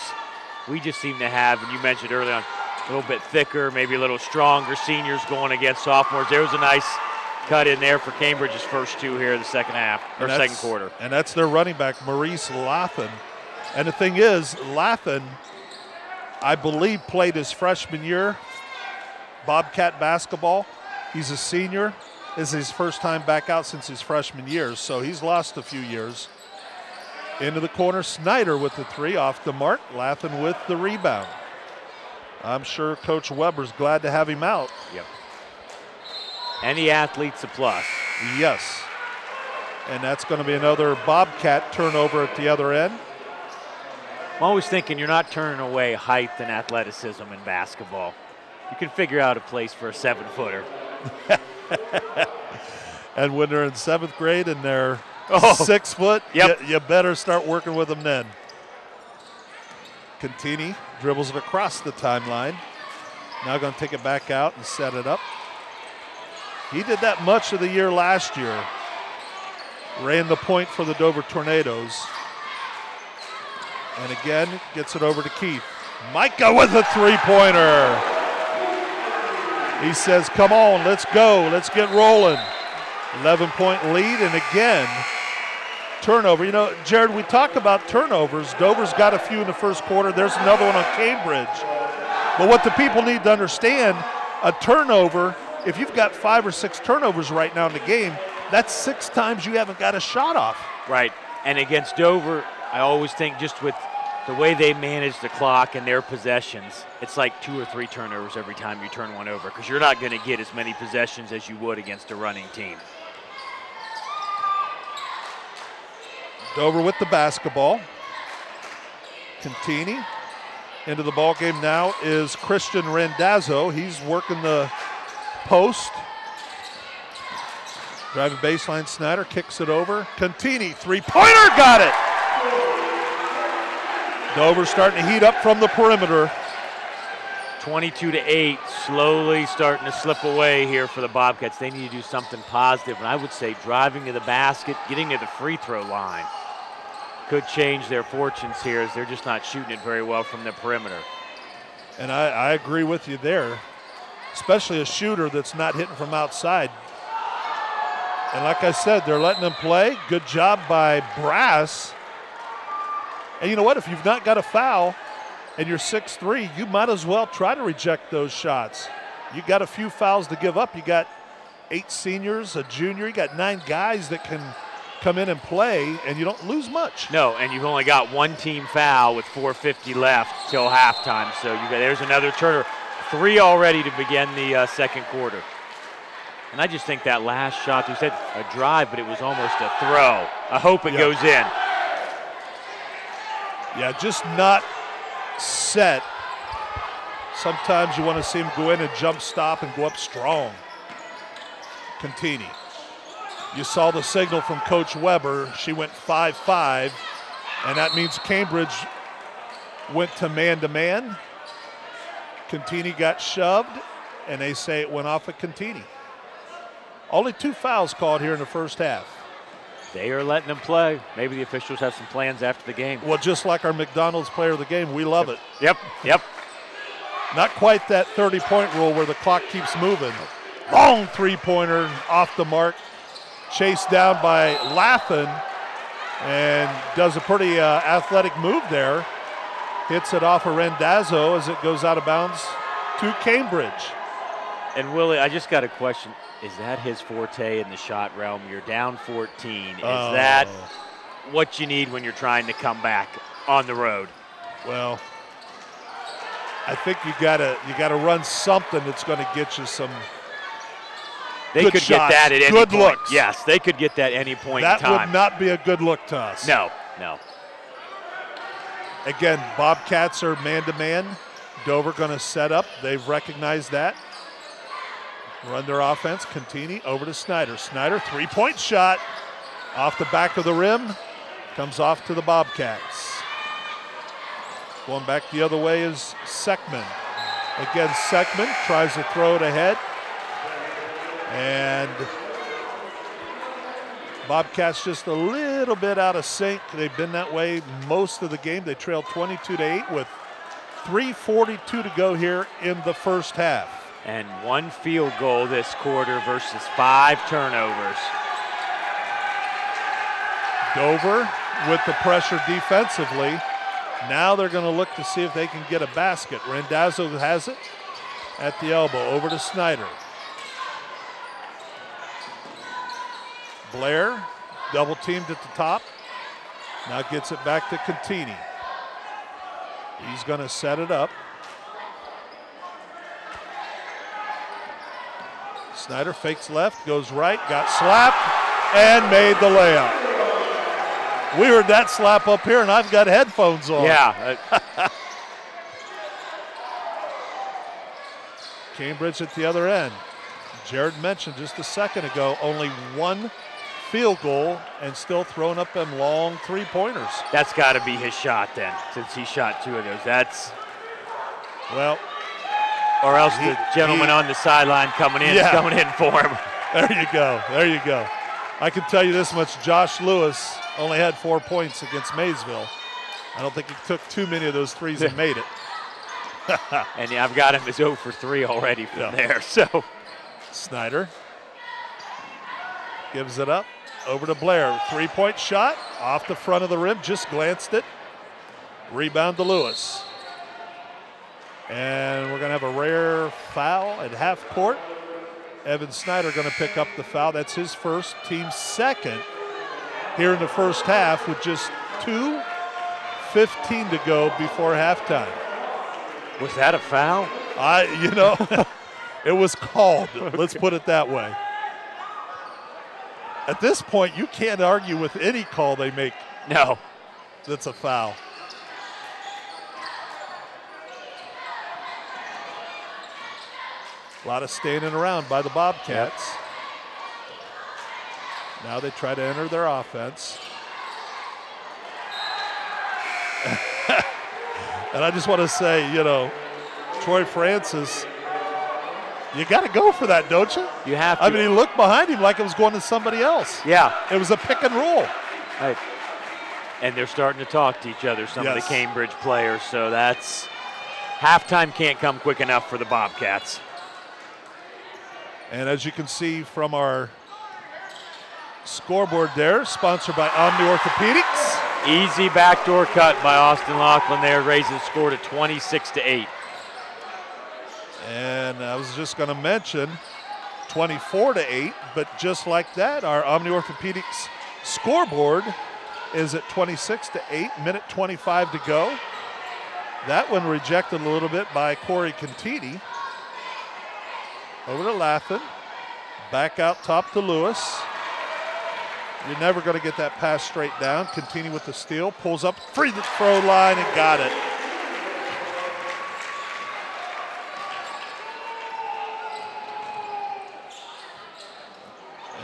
We just seem to have, and you mentioned earlier on, a little bit thicker, maybe a little stronger seniors going against sophomores. There was a nice cut in there for Cambridge's first two here in the second half, or second quarter. And that's their running back, Maurice Laughlin. And the thing is, Laughlin, I believe, played his freshman year, Bobcat basketball. He's a senior. This is his first time back out since his freshman year, so he's lost a few years. Into the corner, Snyder with the three, off the mark. Laughlin with the rebound. I'm sure Coach Weber's glad to have him out. Yep. Any athlete's a plus. Yes. And that's going to be another Bobcat turnover at the other end. I'm always thinking you're not turning away height and athleticism in basketball. You can figure out a place for a 7-footer. And when they're in 7th grade and they're 6 foot, you better start working with them then. Contini dribbles it across the timeline. Now going to take it back out and set it up. He did that much of the year last year. Ran the point for the Dover Tornadoes. And again, gets it over to Keith. Micah with a three-pointer. He says, come on, let's go, let's get rolling. 11-point lead, and again, turnover. You know, Jared, we talk about turnovers. Dover's got a few in the first quarter. There's another one on Cambridge. But what the people need to understand, a turnover, if you've got 5 or 6 turnovers right now in the game, that's 6 times you haven't got a shot off. Right, and against Dover, I always think just with the way they manage the clock and their possessions, it's like 2 or 3 turnovers every time you turn one over because you're not going to get as many possessions as you would against a running team. Dover with the basketball. Contini. Into the ball game now is Christian Randazzo. He's working the post. Driving baseline, Snyder kicks it over. Contini, three-pointer, got it! Dover starting to heat up from the perimeter. 22-8, slowly starting to slip away here for the Bobcats. They need to do something positive, and I would say driving to the basket, getting to the free throw line could change their fortunes here as they're just not shooting it very well from the perimeter. And I agree with you there, especially a shooter that's not hitting from outside. And like I said, they're letting them play. Good job by Brass. And you know what? If you've not got a foul and you're 6'3", you might as well try to reject those shots. You got a few fouls to give up. You got 8 seniors, a junior. You got 9 guys that can come in and play, and you don't lose much. No, and you've only got 1 team foul with 4:50 left till halftime. So there's another turner. 3 already to begin the second quarter. And I just think that last shot, we said a drive, but it was almost a throw. I hope it goes in. Yeah, just not set. Sometimes you want to see him go in and jump stop and go up strong. Contini. You saw the signal from Coach Weber. She went 5-5, and that means Cambridge went to man-to-man. Contini got shoved, and they say it went off at Contini. Only 2 fouls called here in the first half. They are letting them play. Maybe the officials have some plans after the game. Well, just like our McDonald's player of the game, we love it. Yep. Not quite that 30-point rule where the clock keeps moving. Long three-pointer off the mark. Chased down by Laughlin and does a pretty athletic move there. Hits it off of Randazzo as it goes out of bounds to Cambridge. And Willie, I just got a question. Is that his forte in the shot realm? You're down 14. Is that what you need when you're trying to come back on the road? Well, I think you gotta run something that's going to get you some. They good could shots, get that at any good point. looks. Yes, they could get that any point in That time. would not be a good look to us. No, no. Again, Bobcats are man-to-man. Dover going to set up. They've recognized that. Run their offense. Contini over to Snyder. Snyder, three-point shot. Off the back of the rim. Comes off to the Bobcats. Going back the other way is Seckman. Again, Seckman tries to throw it ahead. And Bobcats just a little bit out of sync. They've been that way most of the game. They trailed 22-8 with 3:42 to go here in the first half. And 1 field goal this quarter versus 5 turnovers. Dover with the pressure defensively. Now they're going to look to see if they can get a basket. Randazzo has it at the elbow. Over to Snyder. Blair, double teamed at the top. Now gets it back to Contini. He's going to set it up. Snyder fakes left, goes right, got slapped, and made the layup. We heard that slap up here, and I've got headphones on. Yeah. Cambridge at the other end. Jared mentioned just a second ago, only 1 field goal and still throwing up them long three-pointers. That's got to be his shot then, since he shot 2 of those. That's, well, or else the gentleman on the sideline coming in for him. There you go. There you go. I can tell you this much: Josh Lewis only had 4 points against Maysville. I don't think he took too many of those threes and made it. And I've got him as 0 for 3 already from there. So Snyder gives it up. Over to Blair. 3-point shot off the front of the rim. Just glanced it. Rebound to Lewis. And we're going to have a rare foul at half court. Evan Snyder going to pick up the foul. That's his first, team second here in the first half with just 2:15 to go before halftime. Was that a foul? It was called. Let's put it that way. At this point, you can't argue with any call they make. No. That's a foul. A lot of standing around by the Bobcats. Now they try to enter their offense. And I just want to say, Troy Francis, you got to go for that, don't you? You have to. I mean, he looked behind him like it was going to somebody else. Yeah. It was a pick and roll. Right. And they're starting to talk to each other, some of the Cambridge players. So that's halftime can't come quick enough for the Bobcats. And as you can see from our scoreboard there, sponsored by Omni Orthopedics. Easy backdoor cut by Austin Laughlin there, raises the score to 26-8. And I was just going to mention 24-8, but just like that, our Omni Orthopedics scoreboard is at 26-8, minute 25 to go. That one rejected a little bit by Corey Contini. Over to Laughlin, back out top to Lewis. You're never going to get that pass straight down. Continue with the steal, pulls up, free the throw line, and got it.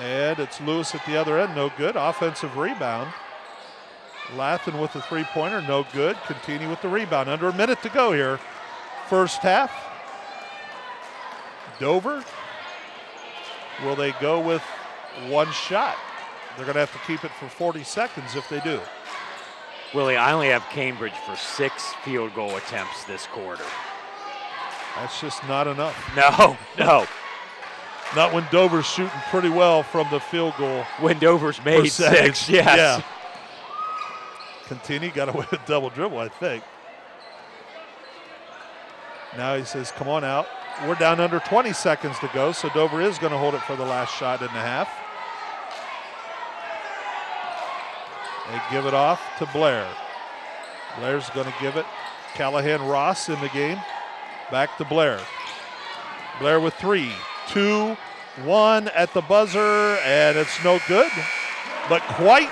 And it's Lewis at the other end, no good. Offensive rebound. Laughlin with the three-pointer, no good. Continue with the rebound. Under a minute to go here. First half. Dover, will they go with one shot? They're going to have to keep it for 40 seconds if they do. Willie, I only have Cambridge for 6 field goal attempts this quarter. That's just not enough. No. Not when Dover's shooting pretty well from the field goal. When Dover's made percentage. 6, yes. Yeah. Contini got away with double dribble, I think. Now he says, come on out. We're down under 20 seconds to go, so Dover is going to hold it for the last shot and a half. They give it off to Blair. Blair's going to give it. Callahan Ross in the game. Back to Blair. Blair with 3, 2, 1 at the buzzer, and it's no good. But quite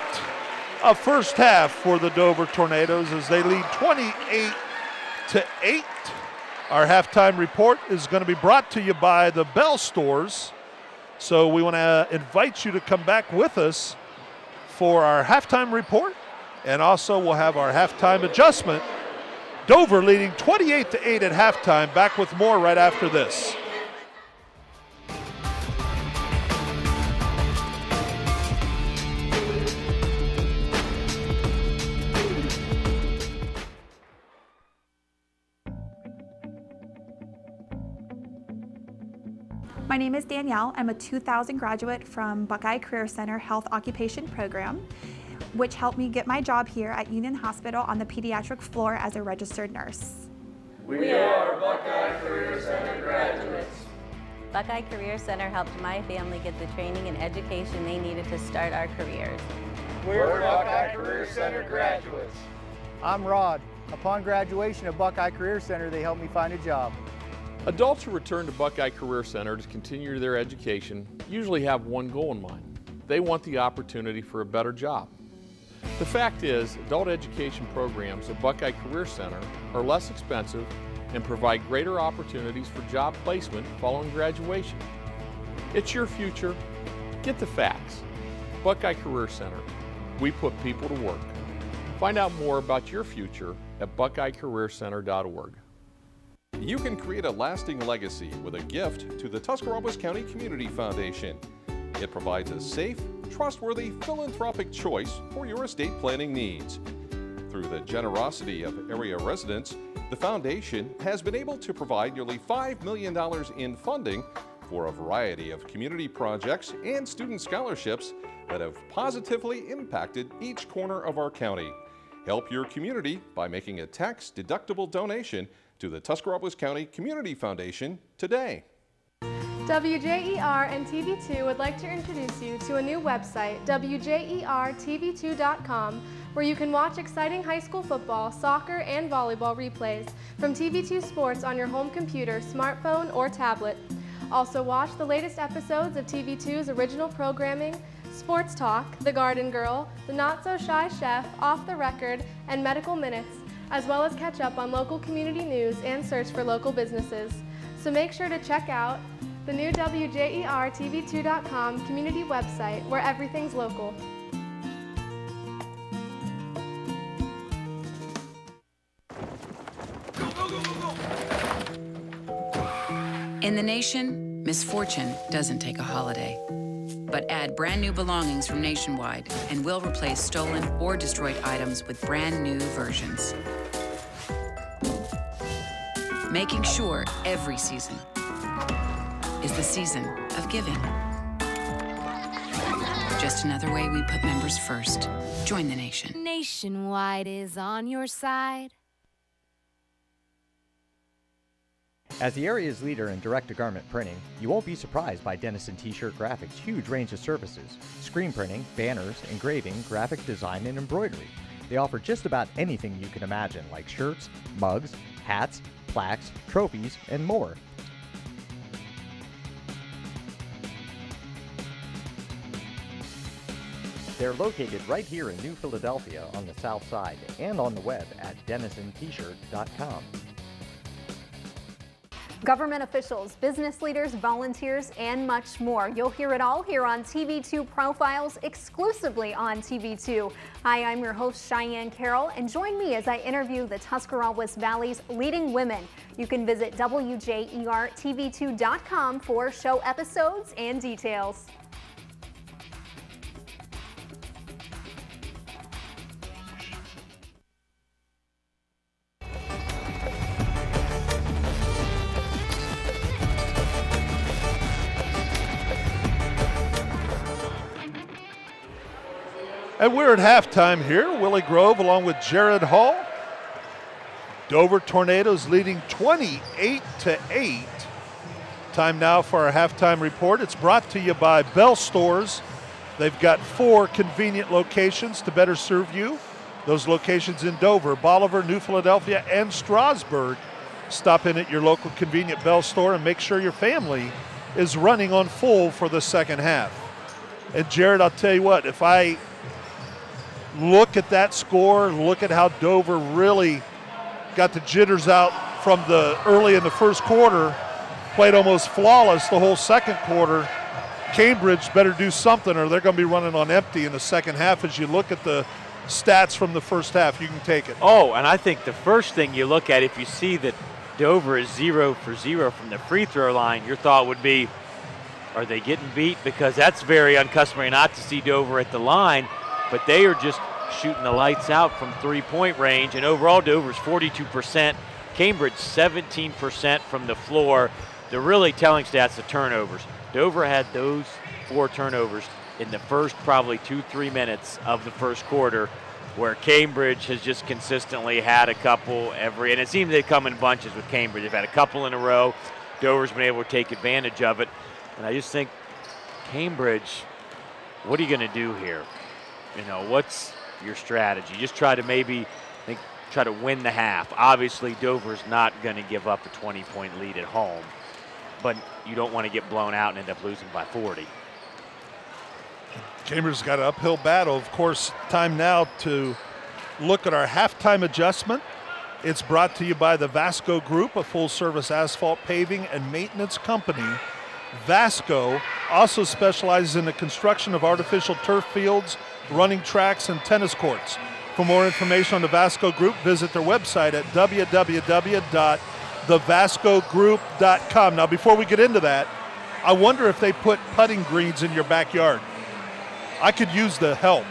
a first half for the Dover Tornadoes as they lead 28-8. Our halftime report is going to be brought to you by the Bell Stores. So we want to invite you to come back with us for our halftime report. And also we'll have our halftime adjustment. Dover leading 28-8 at halftime. Back with more right after this. My name is Danielle. I'm a 2000 graduate from Buckeye Career Center Health Occupation Program, which helped me get my job here at Union Hospital on the pediatric floor as a registered nurse. We are Buckeye Career Center graduates. Buckeye Career Center helped my family get the training and education they needed to start our careers. We're Buckeye Career Center graduates. I'm Rod. Upon graduation at Buckeye Career Center, they helped me find a job. Adults who return to Buckeye Career Center to continue their education usually have one goal in mind. They want the opportunity for a better job. The fact is, adult education programs at Buckeye Career Center are less expensive and provide greater opportunities for job placement following graduation. It's your future. Get the facts. Buckeye Career Center. We put people to work. Find out more about your future at buckeyecareercenter.org. You can create a lasting legacy with a gift to the Tuscarawas County Community Foundation. It provides a safe, trustworthy, philanthropic choice for your estate planning needs. Through the generosity of area residents, the foundation has been able to provide nearly $5 million in funding for a variety of community projects and student scholarships that have positively impacted each corner of our county. Help your community by making a tax-deductible donation to the Tuscarawas County Community Foundation today. WJER and TV2 would like to introduce you to a new website, WJERTV2.com, where you can watch exciting high school football, soccer, and volleyball replays from TV2 Sports on your home computer, smartphone, or tablet. Also watch the latest episodes of TV2's original programming, Sports Talk, The Garden Girl, The Not So Shy Chef, Off the Record, and Medical Minutes, as well as catch up on local community news and search for local businesses. So make sure to check out the new WJERTV2.com community website where everything's local. In the nation, misfortune doesn't take a holiday. But add brand new belongings from Nationwide and we'll replace stolen or destroyed items with brand new versions. Making sure every season is the season of giving. Just another way we put members first. Join the nation. Nationwide is on your side. As the area's leader in direct-to-garment printing, you won't be surprised by Dennison T-Shirt Graphics' huge range of services: screen printing, banners, engraving, graphic design, and embroidery. They offer just about anything you can imagine, like shirts, mugs, hats, plaques, trophies, and more. They're located right here in New Philadelphia on the south side and on the web at DennisonT-shirt.com. Government officials, business leaders, volunteers, and much more. You'll hear it all here on TV2 Profiles, exclusively on TV2. Hi, I'm your host, Cheyenne Carroll, and join me as I interview the Tuscarawas Valley's leading women. You can visit WJERTV2.com for show episodes and details. And we're at halftime here. Wille Grove along with Jared Hall. Dover Tornadoes leading 28-8. Time now for our halftime report. It's brought to you by Bell Stores. They've got 4 convenient locations to better serve you. Those locations in Dover, Bolivar, New Philadelphia, and Strasburg. stop in at your local convenient Bell store and make sure your family is running on full for the second half. And Jared, I'll tell you what, if I look at that score, look at how Dover really got the jitters out from the early in the first quarter, played almost flawless the whole second quarter. Cambridge better do something or they're going to be running on empty in the second half. As you look at the stats from the first half, you can take it. Oh, and I think the first thing you look at, if you see that Dover is 0 for 0 from the free throw line, your thought would be, are they getting beat? Because that's very uncustomary not to see Dover at the line, but they are just shooting the lights out from three-point range, and overall Dover's 42%, Cambridge 17% from the floor. The really telling stats, the turnovers. Dover had those 4 turnovers in the first probably 2-3 minutes of the first quarter, where Cambridge has just consistently had a couple and it seems they come in bunches with Cambridge. They've had a couple in a row. Dover's been able to take advantage of it. And I just think, Cambridge, what are you going to do here? You know, what's your strategy? Just try to try to win the half. Obviously, Dover's not going to give up a 20-point lead at home, but you don't want to get blown out and end up losing by 40. Cambridge's got an uphill battle. Of course, time now to look at our halftime adjustment. It's brought to you by the Vasco Group, a full-service asphalt paving and maintenance company. Vasco also specializes in the construction of artificial turf fields, running tracks, and tennis courts. For more information on the Vasco Group, visit their website at www.thevascogroup.com. Now, before we get into that, I wonder if they put putting greens in your backyard. I could use the help.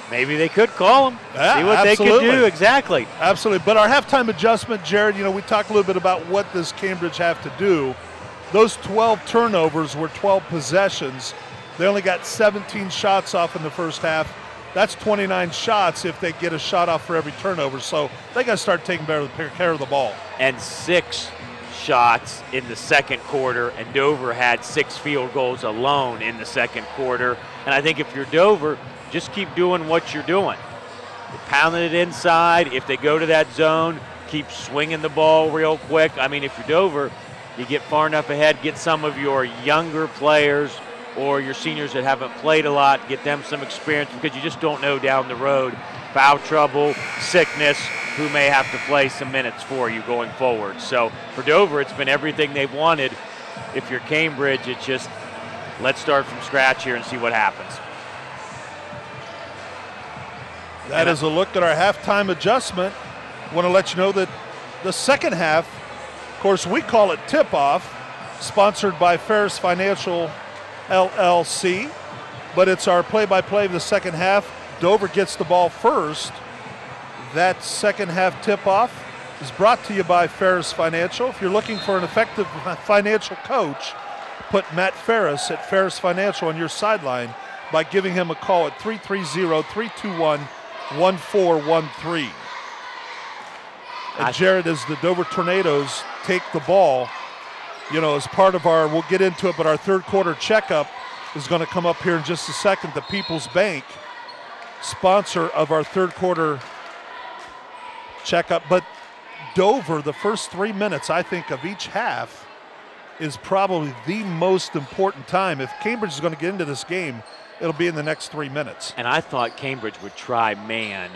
Maybe they could call them, yeah, see what absolutely. They could do. Exactly. Absolutely. But our halftime adjustment, Jared, you know, we talked a little bit about what does Cambridge have to do. Those 12 turnovers were 12 possessions. They only got 17 shots off in the first half. That's 29 shots if they get a shot off for every turnover. So they got to start taking better care of the ball. And 6 shots in the second quarter, and Dover had 6 field goals alone in the second quarter. And I think if you're Dover, just keep doing what you're doing. You're pounding it inside. If they go to that zone, keep swinging the ball real quick. I mean, if you're Dover, you get far enough ahead, get some of your younger players or your seniors that haven't played a lot, get them some experience, because you just don't know down the road, foul trouble, sickness, who may have to play some minutes for you going forward. So for Dover, it's been everything they've wanted. If you're Cambridge, it's just, let's start from scratch here and see what happens. That is a look at our halftime adjustment. I want to let you know that the second half, of course, we call it tip-off, sponsored by Ferris Financial LLC, but it's our play-by-play of the second half. Dover gets the ball first. That second half tip-off is brought to you by Ferris Financial. If you're looking for an effective financial coach, put Matt Ferris at Ferris Financial on your sideline by giving him a call at 330-321-1413. And Jared, as the Dover Tornadoes take the ball, you know, as part of our, we'll get into it, but our third quarter checkup is going to come up here in just a second. The People's Bank, sponsor of our third quarter checkup. But Dover, the first 3 minutes, I think, of each half is probably the most important time. If Cambridge is going to get into this game, it'll be in the next 3 minutes. And I thought Cambridge would try man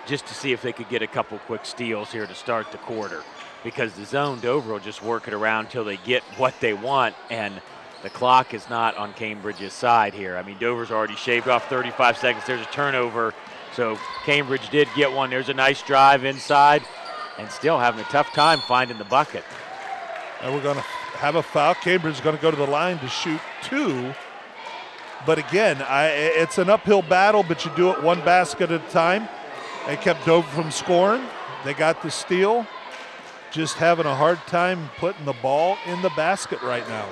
just to see if they could get a couple quick steals here to start the quarter, because the zone, Dover will just work it around until they get what they want, and the clock is not on Cambridge's side here. I mean, Dover's already shaved off 35 seconds. There's a turnover, so Cambridge did get one. There's a nice drive inside, and still having a tough time finding the bucket. And we're going to have a foul. Cambridge is going to go to the line to shoot 2. But again, it's an uphill battle, but you do it one basket at a time. They kept Dover from scoring. They got the steal. Just having a hard time putting the ball in the basket right now.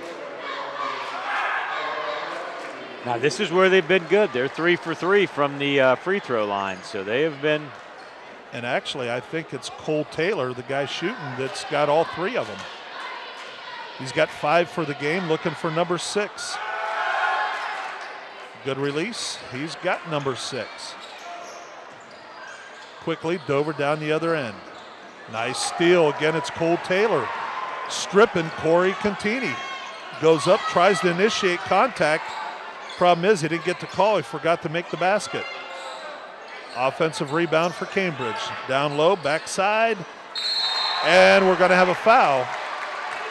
Now this is where they've been good. They're 3 for 3 from the free throw line, so they have been. And actually, I think it's Cole Taylor, the guy shooting, that's got all 3 of them. He's got 5 for the game, looking for number 6. Good release. He's got number 6. Quickly, Dover down the other end. Nice steal. Again, it's Cole Taylor stripping Corey Contini. Goes up, tries to initiate contact. Problem is he didn't get the call. He forgot to make the basket. Offensive rebound for Cambridge. Down low, backside. And we're going to have a foul.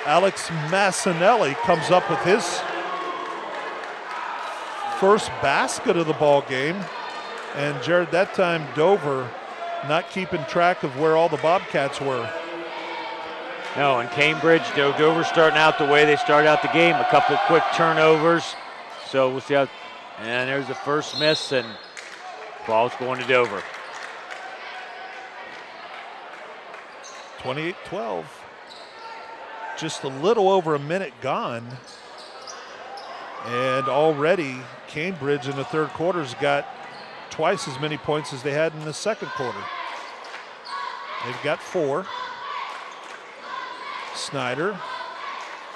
Alex Massinelli comes up with his first basket of the ball game. And Jared, that time Dover not keeping track of where all the Bobcats were. No, and Cambridge, Dover starting out the way they started out the game. A couple quick turnovers. So we'll see how, and there's the first miss, and ball's going to Dover. 28-12. Just a little over a minute gone. And already Cambridge in the third quarter's got twice as many points as they had in the second quarter. They've got 4. Snyder,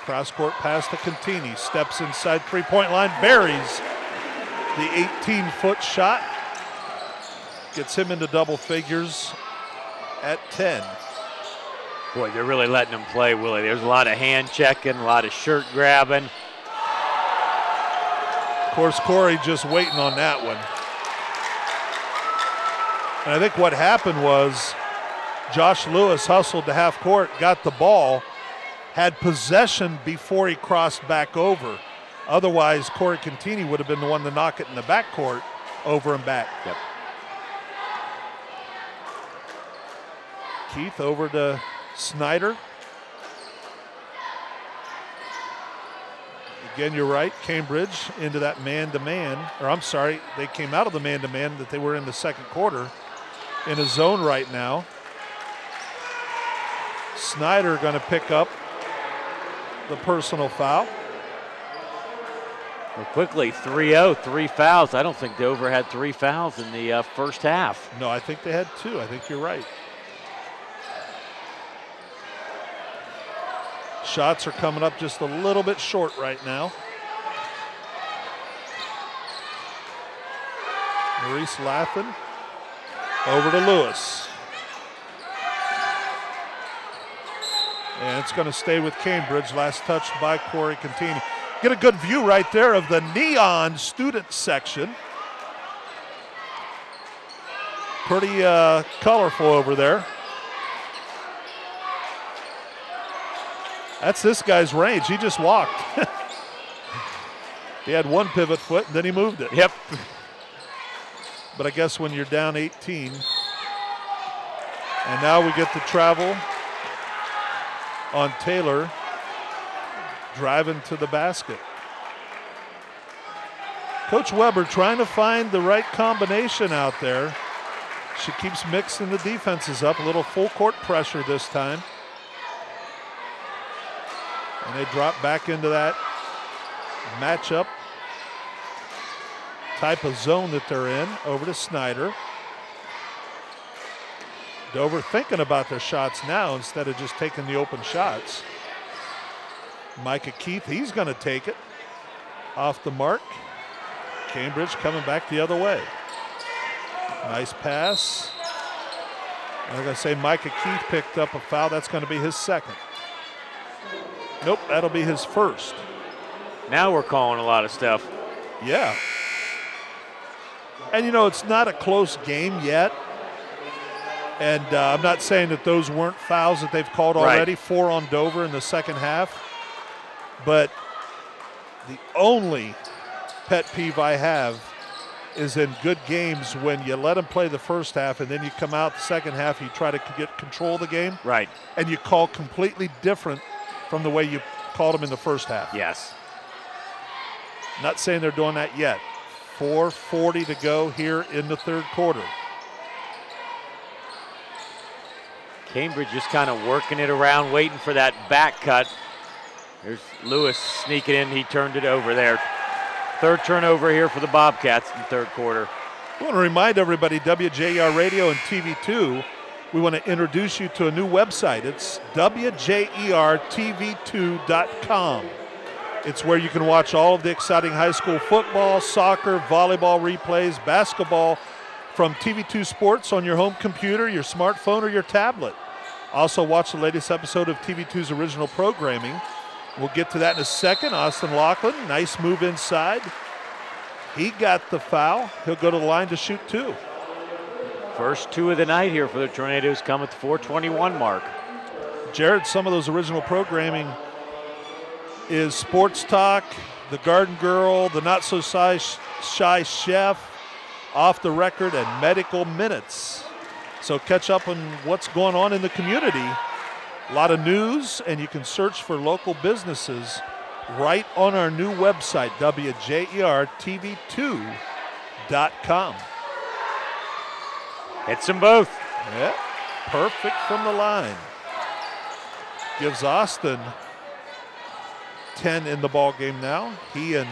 cross-court pass to Contini, steps inside three-point line, buries the 18-foot shot, gets him into double figures at 10. Boy, they're really letting them play, Willie. There's a lot of hand checking, a lot of shirt grabbing. Of course, Corey just waiting on that one. And I think what happened was Josh Lewis hustled to half court, got the ball, had possession before he crossed back over. Otherwise, Corey Contini would have been the one to knock it in the backcourt over and back. Yep. Keith over to Snyder. Again, you're right, Cambridge into that man-to-man, or I'm sorry, they came out of the man-to-man that they were in the second quarter in a zone right now. Snyder going to pick up the personal foul. Well, quickly, 3-0, 3 fouls. I don't think Dover had 3 fouls in the first half. No, I think they had 2. I think you're right. Shots are coming up just a little bit short right now. Maurice Latham over to Lewis. And it's going to stay with Cambridge. Last touch by Corey Contini. Get a good view right there of the neon student section. Pretty colorful over there. That's this guy's range. He just walked. He had one pivot foot, and then he moved it. Yep. But I guess when you're down 18, and now we get to travel on Taylor driving to the basket. Coach Weber trying to find the right combination out there. She keeps mixing the defenses up, a little full court pressure this time. And they drop back into that matchup type of zone that they're in. Over to Snyder. Dover thinking about their shots now instead of just taking the open shots. Micah Keith, he's going to take it off the mark. Cambridge coming back the other way. Nice pass. I'm going to say Micah Keith picked up a foul. That's going to be his second. Nope, that'll be his first. Now we're calling a lot of stuff. Yeah. And, you know, it's not a close game yet. And I'm not saying that those weren't fouls that they've called already. Right. 4 on Dover in the second half. But the only pet peeve I have is in good games when you let them play the first half and then you come out the second half, you try to get control of the game. Right. And you call completely different from the way you called them in the first half. Yes. Not saying they're doing that yet. 4:40 to go here in the third quarter. Cambridge just kind of working it around, waiting for that back cut. There's Lewis sneaking in. He turned it over there. Third turnover here for the Bobcats in the third quarter. I want to remind everybody, WJER Radio and TV2, we want to introduce you to a new website. It's WJERTV2.com. It's where you can watch all of the exciting high school football, soccer, volleyball replays, basketball from TV2 Sports on your home computer, your smartphone, or your tablet. Also watch the latest episode of TV2's original programming. We'll get to that in a second. Austin Laughlin, nice move inside. He got the foul. He'll go to the line to shoot 2. First 2 of the night here for the Tornadoes come at the 4:21 mark. Jared, some of those original programming is Sports Talk, The Garden Girl, The Not So Shy Chef, Off the Record, and Medical Minutes. So catch up on what's going on in the community. A lot of news, and you can search for local businesses right on our new website, WJERTV2.com. Hits them both. Yeah, perfect from the line. Gives Austin 10 in the ball game now. He and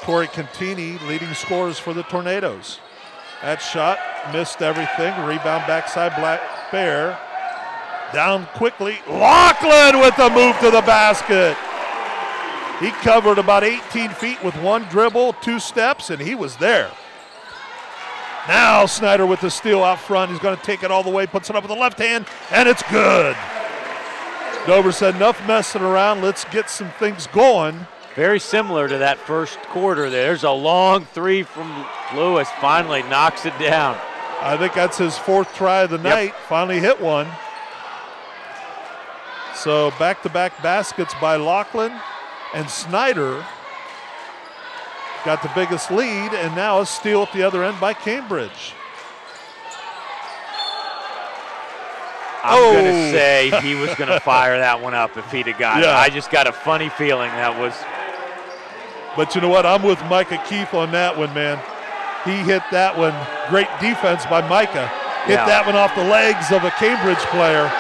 Corey Contini leading scorers for the Tornadoes. That shot missed everything. Rebound backside, Black Bear. Down quickly. Laughlin with the move to the basket. He covered about 18 feet with 1 dribble, 2 steps, and he was there. Now Snyder with the steal out front. He's going to take it all the way, puts it up with the left hand, and it's good. Dover said, enough messing around. Let's get some things going. Very similar to that first quarter. There's a long 3 from Lewis. Finally knocks it down. I think that's his 4th try of the night. Finally hit one. So back-to-back baskets by Laughlin, and Snyder got the biggest lead, and now a steal at the other end by Cambridge. I'm going to say he was going to fire that one up if he'd have got it. I just got a funny feeling that was. But you know what? I'm with Micah Keith on that one, man. He hit that one. Great defense by Micah. Hit that one off the legs of a Cambridge player.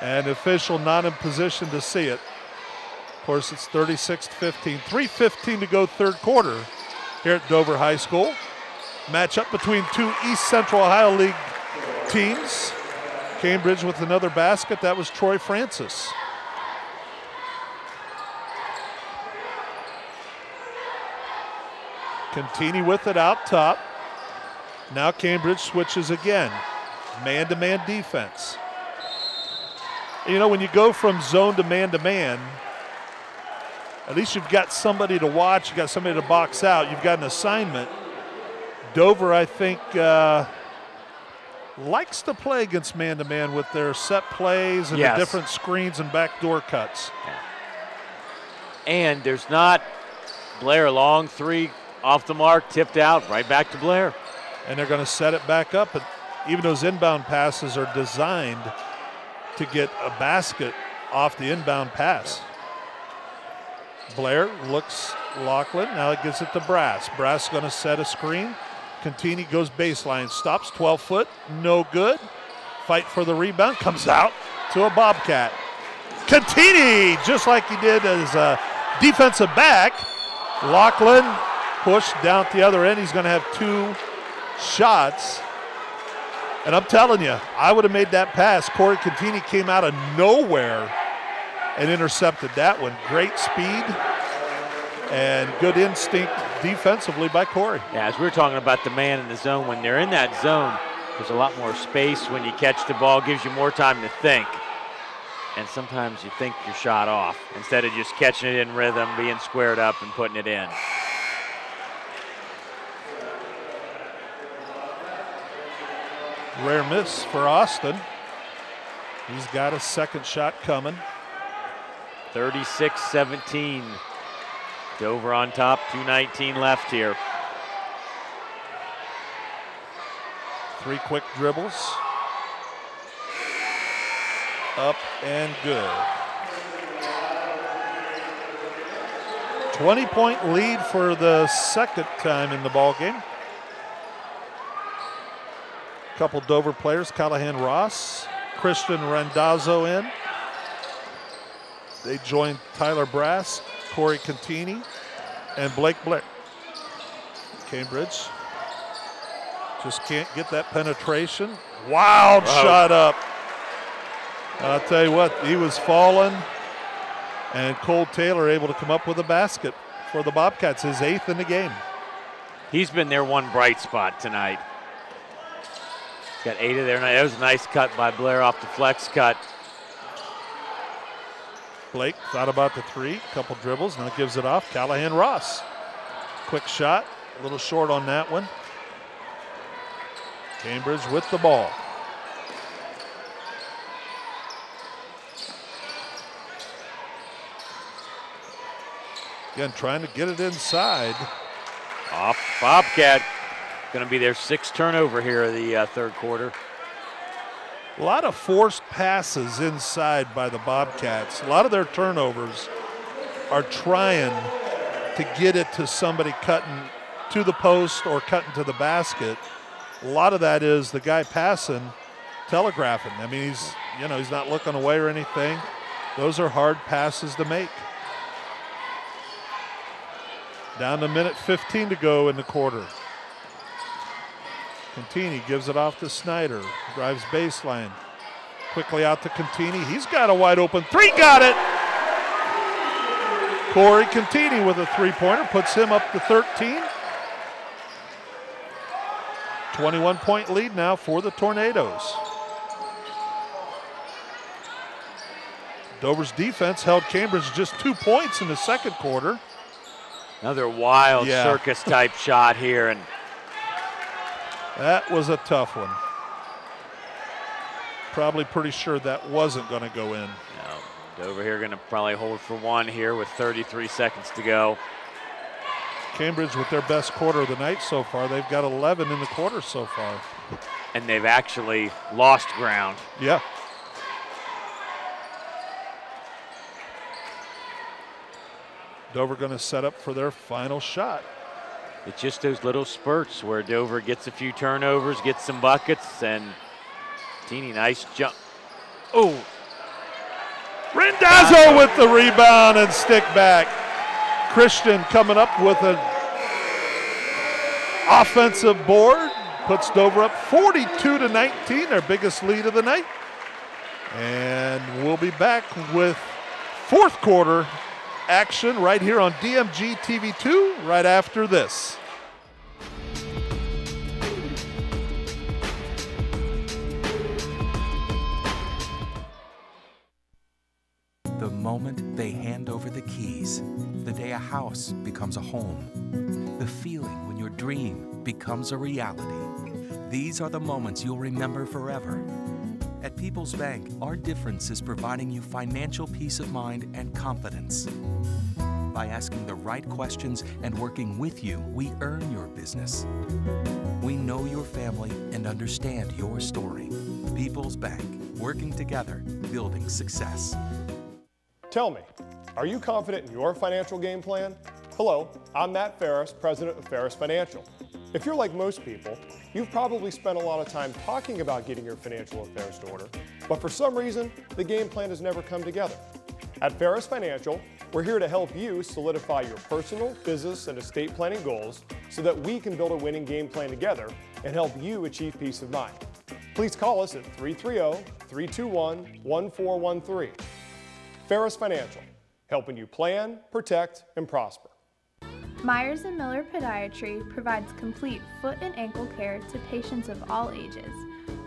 And official not in position to see it. Of course, it's 36-15. 3:15 to go third quarter here at Dover High School. Matchup between 2 East Central Ohio League teams. Cambridge with another basket. That was Troy Francis. Contini with it out top. Now Cambridge switches again. Man-to-man defense. You know, when you go from zone to man, at least you've got somebody to watch. You've got somebody to box out. You've got an assignment. Dover, I think, likes to play against man-to-man with their set plays and the different screens and backdoor cuts. And there's not Blair, long 3 off the mark, tipped out, right back to Blair. And they're going to set it back up. But even those inbound passes are designed to get a basket off the inbound pass. Blair looks Laughlin. Now he gives it to Brass. Brass going to set a screen. Contini goes baseline, stops 12 foot, no good. Fight for the rebound, comes out to a Bobcat. Contini, just like he did as a defensive back. Laughlin pushed down at the other end. He's going to have 2 shots. And I'm telling you, I would have made that pass. Corey Contini came out of nowhere and intercepted that one. Great speed and good instinct defensively by Corey. Yeah, as we were talking about the man in the zone, when they're in that zone, there's a lot more space when you catch the ball, gives you more time to think. And sometimes you think your shot off instead of just catching it in rhythm, being squared up and putting it in. Rare miss for Austin. He's got a second shot coming. 36-17. Dover on top, 2:19 left here. 3 quick dribbles. Up and good. 20-point lead for the second time in the ball game. Couple Dover players, Callahan Ross, Christian Randazzo in. They joined Tyler Brass, Corey Contini, and Blake Blair. Cambridge just can't get that penetration. Wild shot up. I'll tell you what, he was falling, and Cole Taylor able to come up with a basket for the Bobcats, his 8th in the game. He's been their one bright spot tonight. He's got 8 of there. That was a nice cut by Blair off the flex cut. Blake thought about the 3, couple dribbles, now gives it off. Callahan Ross. Quick shot, a little short on that one. Cambridge with the ball. Again, trying to get it inside. Off Bobcat. Going to be their 6th turnover here in the third quarter. A lot of forced passes inside by the Bobcats. A lot of their turnovers are trying to get it to somebody cutting to the post or cutting to the basket. A lot of that is the guy passing, telegraphing. I mean, he's not looking away or anything. Those are hard passes to make. Down to minute 15 to go in the quarter. Contini gives it off to Snyder. Drives baseline. Quickly out to Contini. He's got a wide open 3. Got it! Corey Contini with a 3-pointer. Puts him up to 13. 21-point lead now for the Tornadoes. Dover's defense held Cambridge just 2 points in the second quarter. Another wild circus type shot here, and that was a tough one. Probably pretty sure that wasn't going to go in. No, Dover here going to probably hold for 1 here with 33 seconds to go. Cambridge with their best quarter of the night so far. They've got 11 in the quarter so far. And they've actually lost ground. Yeah. Dover going to set up for their final shot. It's just those little spurts where Dover gets a few turnovers, gets some buckets, and teeny nice jump. Oh! Rendazzo with the rebound and stick back. Christian coming up with an offensive board. Puts Dover up 42-19, their biggest lead of the night. And we'll be back with fourth quarter action right here on DMG TV2 right after this. The moment they hand over the keys, the day a house becomes a home, the feeling when your dream becomes a reality. These are the moments you'll remember forever. At People's Bank, our difference is providing you financial peace of mind and confidence. By asking the right questions and working with you, we earn your business. We know your family and understand your story. People's Bank, working together, building success. Tell me, are you confident in your financial game plan? Hello, I'm Matt Ferris, president of Ferris Financial. If you're like most people, you've probably spent a lot of time talking about getting your financial affairs in order, but for some reason, the game plan has never come together. At Ferris Financial, we're here to help you solidify your personal, business, and estate planning goals so that we can build a winning game plan together and help you achieve peace of mind. Please call us at 330-321-1413. Ferris Financial, helping you plan, protect, and prosper. Myers & Miller Podiatry provides complete foot and ankle care to patients of all ages.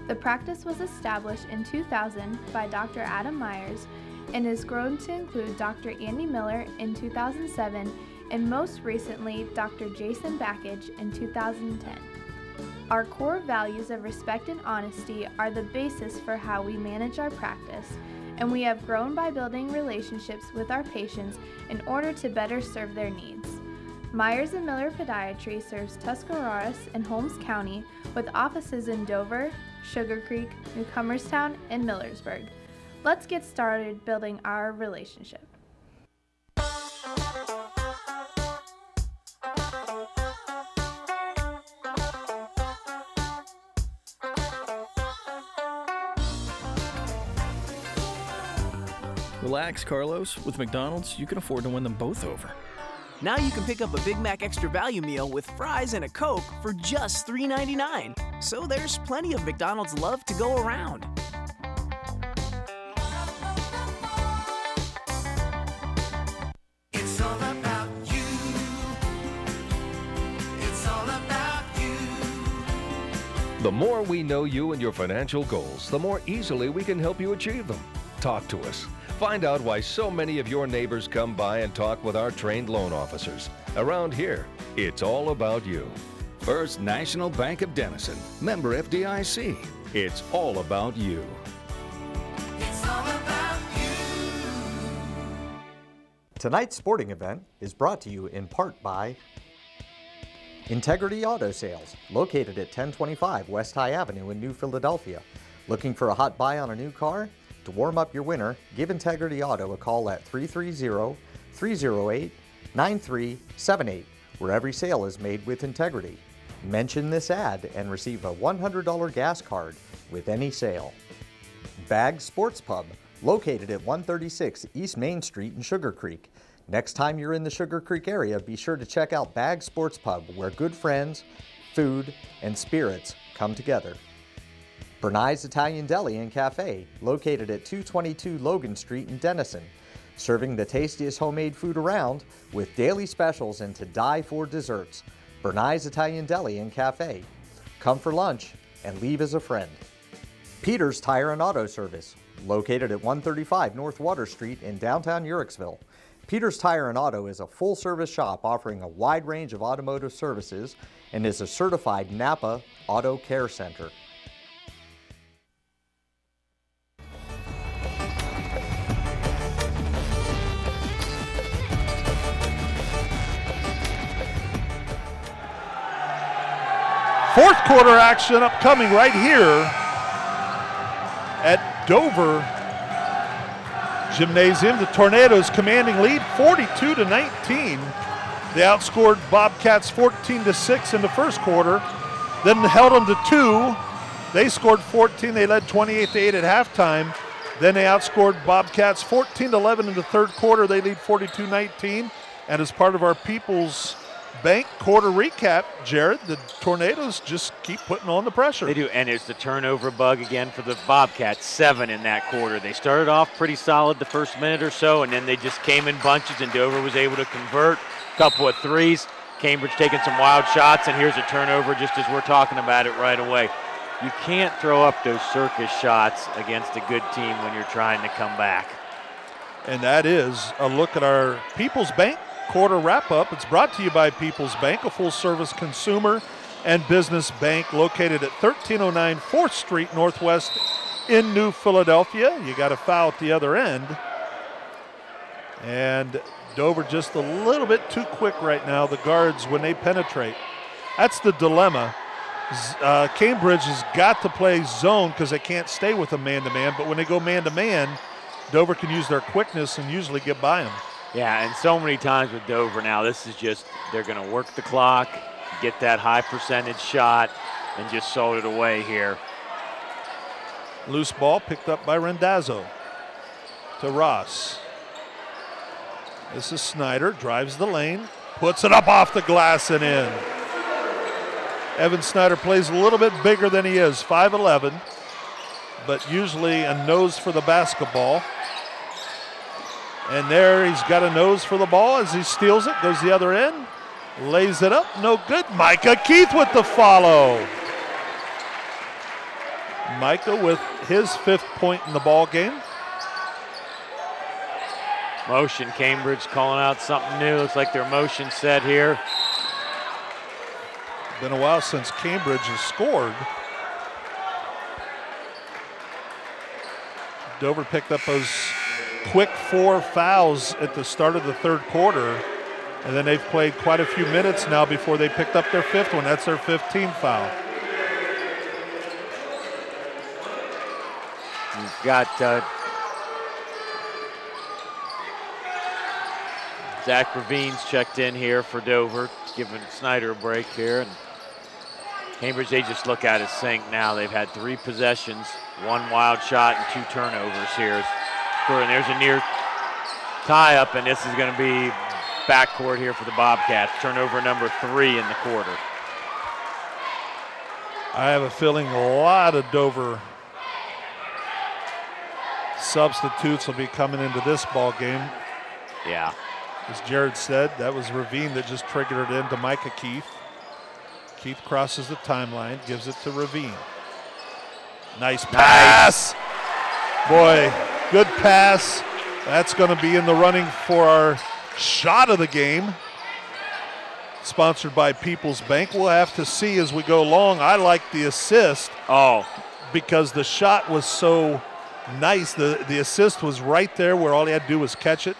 The practice was established in 2000 by Dr. Adam Myers and has grown to include Dr. Andy Miller in 2007 and most recently Dr. Jason Backage in 2010. Our core values of respect and honesty are the basis for how we manage our practice, and we have grown by building relationships with our patients in order to better serve their needs. Myers & Miller Podiatry serves Tuscarawas and Holmes County with offices in Dover, Sugar Creek, Newcomerstown, and Millersburg. Let's get started building our relationship. Relax, Carlos. With McDonald's, you can afford to win them both over. Now you can pick up a Big Mac Extra Value Meal with fries and a Coke for just $3.99. So there's plenty of McDonald's love to go around. It's all about you. It's all about you. The more we know you and your financial goals, the more easily we can help you achieve them. Talk to us. Find out why so many of your neighbors come by and talk with our trained loan officers. Around here, it's all about you. First National Bank of Denison, member FDIC. It's all about you. Tonight's sporting event is brought to you in part by Integrity Auto Sales, located at 1025 West High Avenue in New Philadelphia. Looking for a hot buy on a new car? To warm up your winter, give Integrity Auto a call at 330-308-9378, where every sale is made with integrity. Mention this ad and receive a $100 gas card with any sale. Bag Sports Pub, located at 136 East Main Street in Sugar Creek. Next time you're in the Sugar Creek area, be sure to check out Bag Sports Pub, where good friends, food, and spirits come together. Bernai's Italian Deli and Cafe, located at 222 Logan Street in Denison, serving the tastiest homemade food around with daily specials and to die for desserts. Bernai's Italian Deli and Cafe. Come for lunch and leave as a friend. Peter's Tire and Auto Service, located at 135 North Water Street in downtown Uhrichsville. Peter's Tire and Auto is a full-service shop offering a wide range of automotive services and is a certified Napa Auto Care Center. Fourth quarter action upcoming right here at Dover Gymnasium. The Tornadoes commanding lead 42-19. They outscored Bobcats 14-6 in the first quarter, then held them to 2. They scored 14. They led 28-8 at halftime. Then they outscored Bobcats 14-11 in the third quarter. They lead 42-19. And as part of our People's Bank quarter recap, Jared, the Tornadoes just keep putting on the pressure. They do, and it's the turnover bug again for the Bobcats, 7 in that quarter. They started off pretty solid the first minute or so, and then they just came in bunches, and Dover was able to convert a couple of threes. Cambridge taking some wild shots, and here's a turnover just as we're talking about it right away. You can't throw up those circus shots against a good team when you're trying to come back. And that is a look at our People's Bank quarter wrap-up. It's brought to you by People's Bank, a full-service consumer and business bank located at 1309 4th Street Northwest in New Philadelphia. You got a foul at the other end. And Dover just a little bit too quick right now, the guards, when they penetrate. That's the dilemma. Cambridge has got to play zone because they can't stay with a man-to-man, but when they go man-to-man, Dover can use their quickness and usually get by them. Yeah, and so many times with Dover now, this is just, they're going to work the clock, get that high percentage shot, and just sold it away here. Loose ball picked up by Rendazzo to Ross. This is Snyder, drives the lane, puts it up off the glass and in. Evan Snyder plays a little bit bigger than he is, 5'11", but usually a nose for the basketball. And there he's got a nose for the ball as he steals it, goes the other end, lays it up, no good. Micah Keith with the follow. Micah with his 5th point in the ball game. Motion, Cambridge calling out something new. Looks like their motion set here. Been a while since Cambridge has scored. Dover picked up those quick 4 fouls at the start of the third quarter, and then they've played quite a few minutes now before they picked up their 5th one. That's their 15th foul. You've got Zach Ravine's checked in here for Dover, giving Snyder a break here. And Cambridge, they just look at it sink now. They've had 3 possessions, 1 wild shot, and 2 turnovers here. And there's a near tie-up, and this is going to be backcourt here for the Bobcats. Turnover number 3 in the quarter. I have a feeling a lot of Dover substitutes will be coming into this ball game. Yeah. As Jared said, that was Ravine that just triggered it into Micah Keith. Keith crosses the timeline, gives it to Ravine. Nice pass. Boy, good pass. That's going to be in the running for our shot of the game. Sponsored by People's Bank. We'll have to see as we go along. I like the assist. Because the shot was so nice. The assist was right there where all he had to do was catch it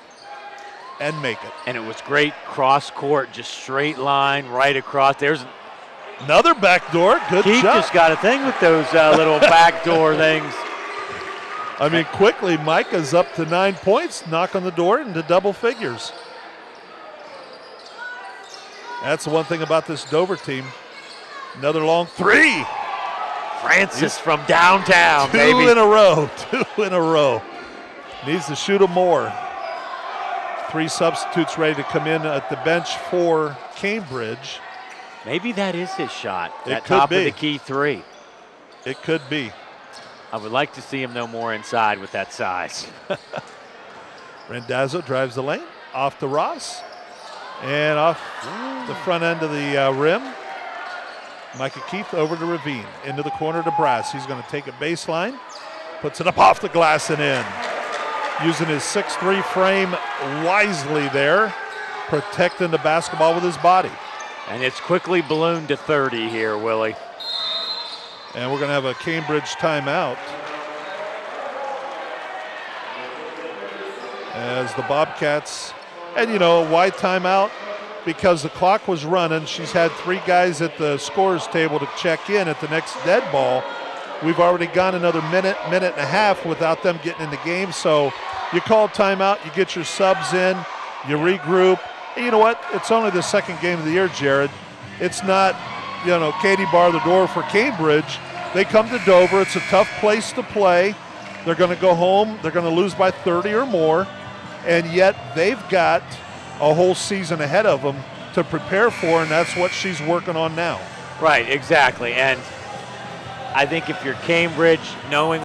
and make it. And it was great cross court, just straight line right across. There's another backdoor. Good Keith shot. Just got a thing with those little backdoor things. I mean, quickly, Micah's up to 9 points, knock on the door into double figures. That's the one thing about this Dover team. Another long three. Francis from downtown, Two baby. in a row. Needs to shoot them more. 3 substitutes ready to come in at the bench for Cambridge. Maybe that is his shot. It that could top be. of the key 3. It could be. I would like to see him no more inside with that size. Randazzo drives the lane, off to Ross, and off the front end of the rim. Micah Keith over to Ravine, into the corner to Brass. He's going to take a baseline, puts it up off the glass and in. Using his 6'3" frame wisely there, protecting the basketball with his body. And it's quickly ballooned to 30 here, Willie. And we're going to have a Cambridge timeout as the Bobcats, and you know, why timeout? Because the clock was running. She's had 3 guys at the scorer's table to check in at the next dead ball. We've already gone another minute and a half without them getting in the game. So you call timeout, you get your subs in, you regroup. And you know what? It's only the second game of the year, Jared. It's not, you know, Katie bar the door for Cambridge. They come to Dover. It's a tough place to play. They're going to go home. They're going to lose by 30 or more. And yet they've got a whole season ahead of them to prepare for, and that's what she's working on now. Right, exactly. And I think if you're Cambridge, knowing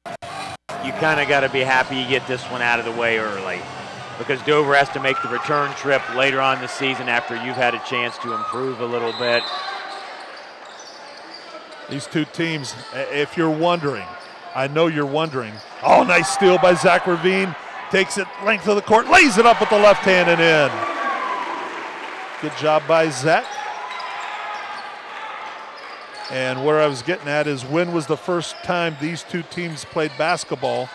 you kind of got to be happy you get this one out of the way early, because Dover has to make the return trip later on in the season after you've had a chance to improve a little bit. These two teams, if you're wondering, I know you're wondering. Oh, nice steal by Zach Ravine. Takes it length of the court, lays it up with the left hand and in. Good job by Zach. And where I was getting at is, when was the first time these two teams played basketball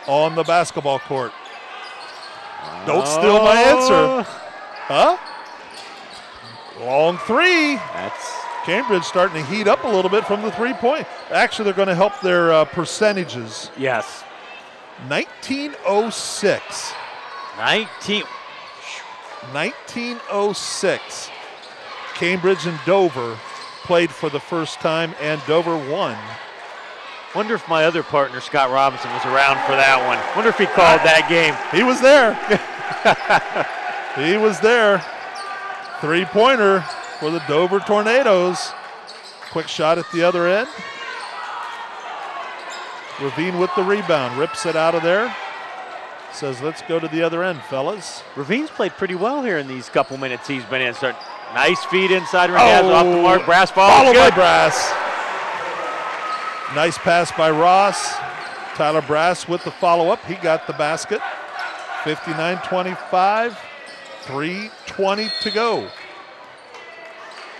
on the basketball court? Don't steal my answer. Huh? Long 3. That's Cambridge starting to heat up a little bit from the 3-point. Actually, they're going to help their percentages. Yes. 1906. 1906. Cambridge and Dover played for the first time, and Dover won. Wonder if my other partner, Scott Robinson, was around for that one. Wonder if he called that game. He was there. He was there. 3-pointer for the Dover Tornadoes. Quick shot at the other end. Ravine with the rebound, rips it out of there. Says, let's go to the other end, fellas. Ravine's played pretty well here in these couple minutes he's been in. Nice feed inside, off the mark, Brass ball. Follow by Brass. Nice pass by Ross. Tyler Brass with the follow-up. He got the basket. 59-25, 3:20 to go.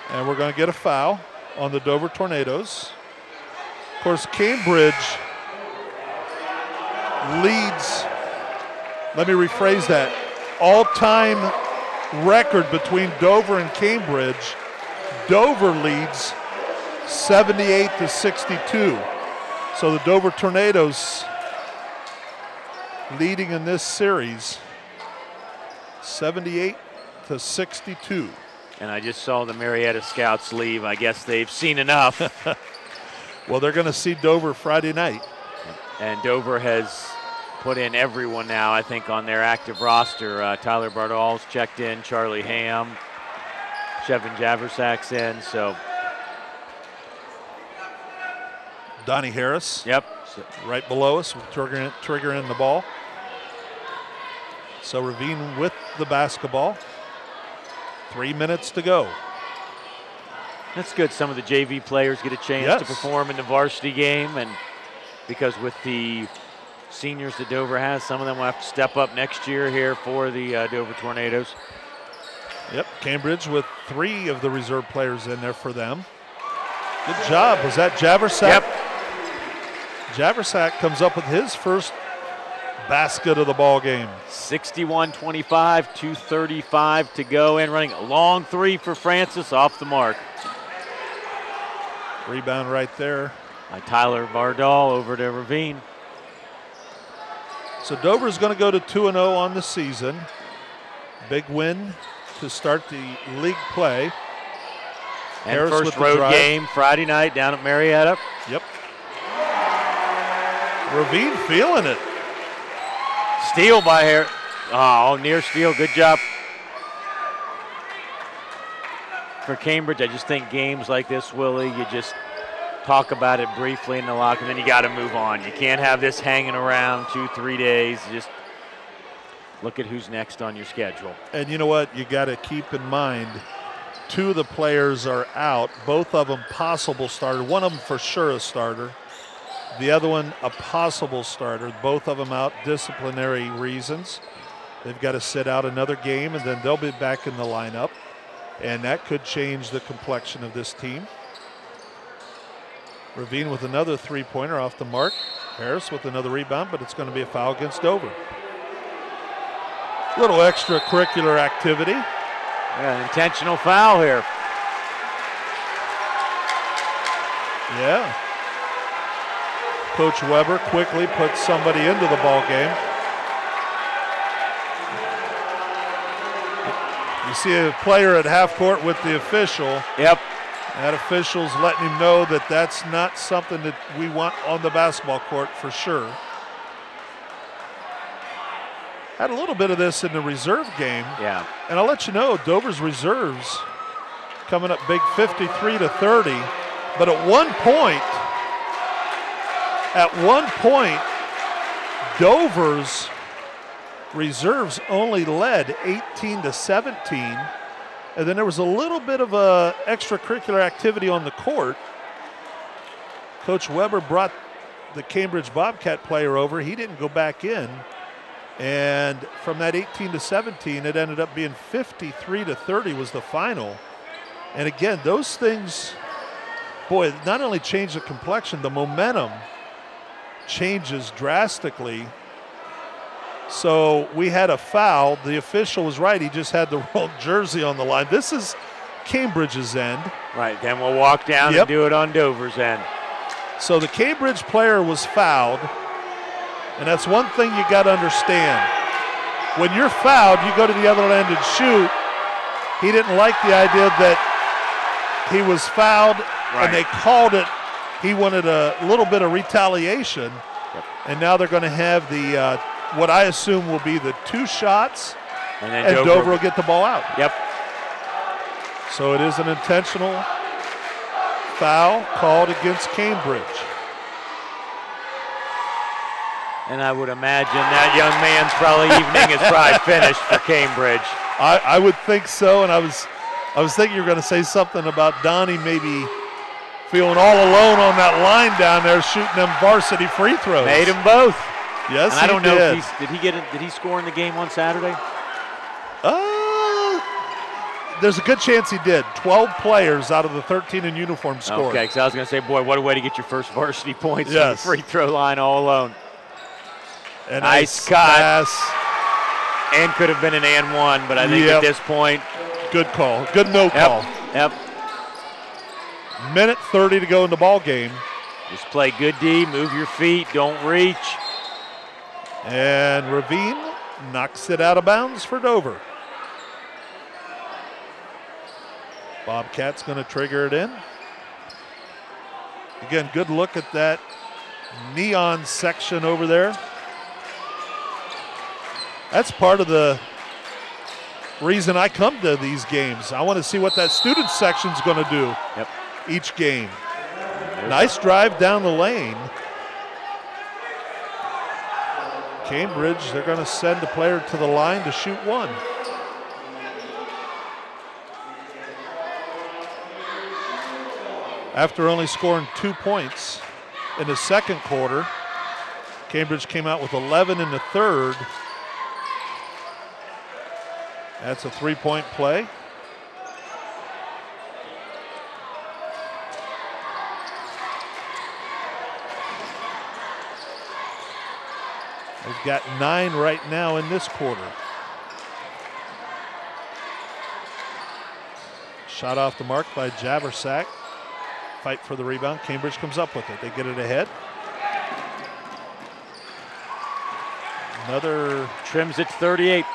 And we're going to get a foul on the Dover Tornadoes. Of course, Cambridge leads, let me rephrase that, all-time record between Dover and Cambridge. Dover leads 78-62. So the Dover Tornadoes leading in this series 78-62. And I just saw the Marietta Scouts leave. I guess they've seen enough. Well, they're going to see Dover Friday night. And Dover has put in everyone now, I think, on their active roster. Tyler Bardall's checked in, Charlie Ham, Chevin Javersak's in, so. Donnie Harris. Yep. Right below us, triggering the ball. So Ravine with the basketball. 3 minutes to go. That's good. Some of the JV players get a chance to perform in the varsity game, and because with the seniors that Dover has, some of them will have to step up next year here for the Dover Tornadoes. Yep, Cambridge with 3 of the reserve players in there for them. Good job. Was that Javersack? Yep. Javersack comes up with his first basket of the ball game. 61-25, 2:35 to go, and running a long 3 for Francis, off the mark. Rebound right there by Tyler Bardall over to Ravine. So Dover's going to go to 2-0 on the season. Big win to start the league play. And Harris first road game Friday night down at Marietta. Yep. Ravine feeling it. Steal by Harris. Oh, near steal. Good job for Cambridge. I just think games like this, Willie, you just talk about it briefly in the locker, and then you got to move on. You can't have this hanging around 2-3 days. Just look at who's next on your schedule. And you know what? You got to keep in mind, 2 of the players are out. Both of them possible starter. One of them for sure a starter. The other one a possible starter. Both of them out, disciplinary reasons. They've got to sit out another game, and then they'll be back in the lineup. And that could change the complexion of this team. Ravine with another 3-pointer off the mark. Harris with another rebound, but it's going to be a foul against Dover. Little extracurricular activity. Yeah, an intentional foul here. Yeah. Coach Weber quickly puts somebody into the ball game. You see a player at half court with the official. Yep. That official's letting him know that that's not something that we want on the basketball court for sure. Had a little bit of this in the reserve game. Yeah. And I'll let you know, Dover's reserves coming up big 53-30. But at one point, Dover's reserves only led 18-17. And then there was a little bit of a extracurricular activity on the court. Coach Weber brought the Cambridge Bobcat player over. He didn't go back in. And from that 18-17, it ended up being 53-30 was the final. And again, those things, boy, not only change the complexion, the momentum changes drastically. So we had a foul. The official was right. He just had the wrong jersey on the line. This is Cambridge's end. Right, then we'll walk down and do it on Dover's end. So the Cambridge player was fouled. And that's one thing you got to understand. When you're fouled, you go to the other end and shoot. He didn't like the idea that he was fouled, and they called it. He wanted a little bit of retaliation. And now they're going to have the what I assume will be the 2 shots, and then Dover will get the ball out. Yep. So it is an intentional foul called against Cambridge. And I would imagine that young man's evening is probably finished for Cambridge. I would think so, and I was thinking you were going to say something about Donnie maybe feeling all alone on that line down there shooting them varsity free throws. Made them both. Yes, and I don't know if did he score in the game on Saturday? There's a good chance he did. 12 players out of the 13 in uniform scored. Okay, because I was going to say, boy, what a way to get your first varsity points from the free throw line all alone. And nice cut. And could have been an and one, but I think at this point. Good call. Good no call. Yep. Minute 30 to go in the ball game. Just play good D, move your feet, don't reach. And Ravine knocks it out of bounds for Dover. Bobcat's going to trigger it in. Again, good look at that neon section over there. That's part of the reason I come to these games. I want to see what that student section's going to do each game. Nice drive down the lane. Cambridge, they're going to send a player to the line to shoot one. After only scoring 2 points in the second quarter, Cambridge came out with 11 in the third. That's a 3-point play. They've got 9 right now in this quarter. Shot off the mark by Javersack. Fight for the rebound. Cambridge comes up with it. They get it ahead. Another. Trims at 38.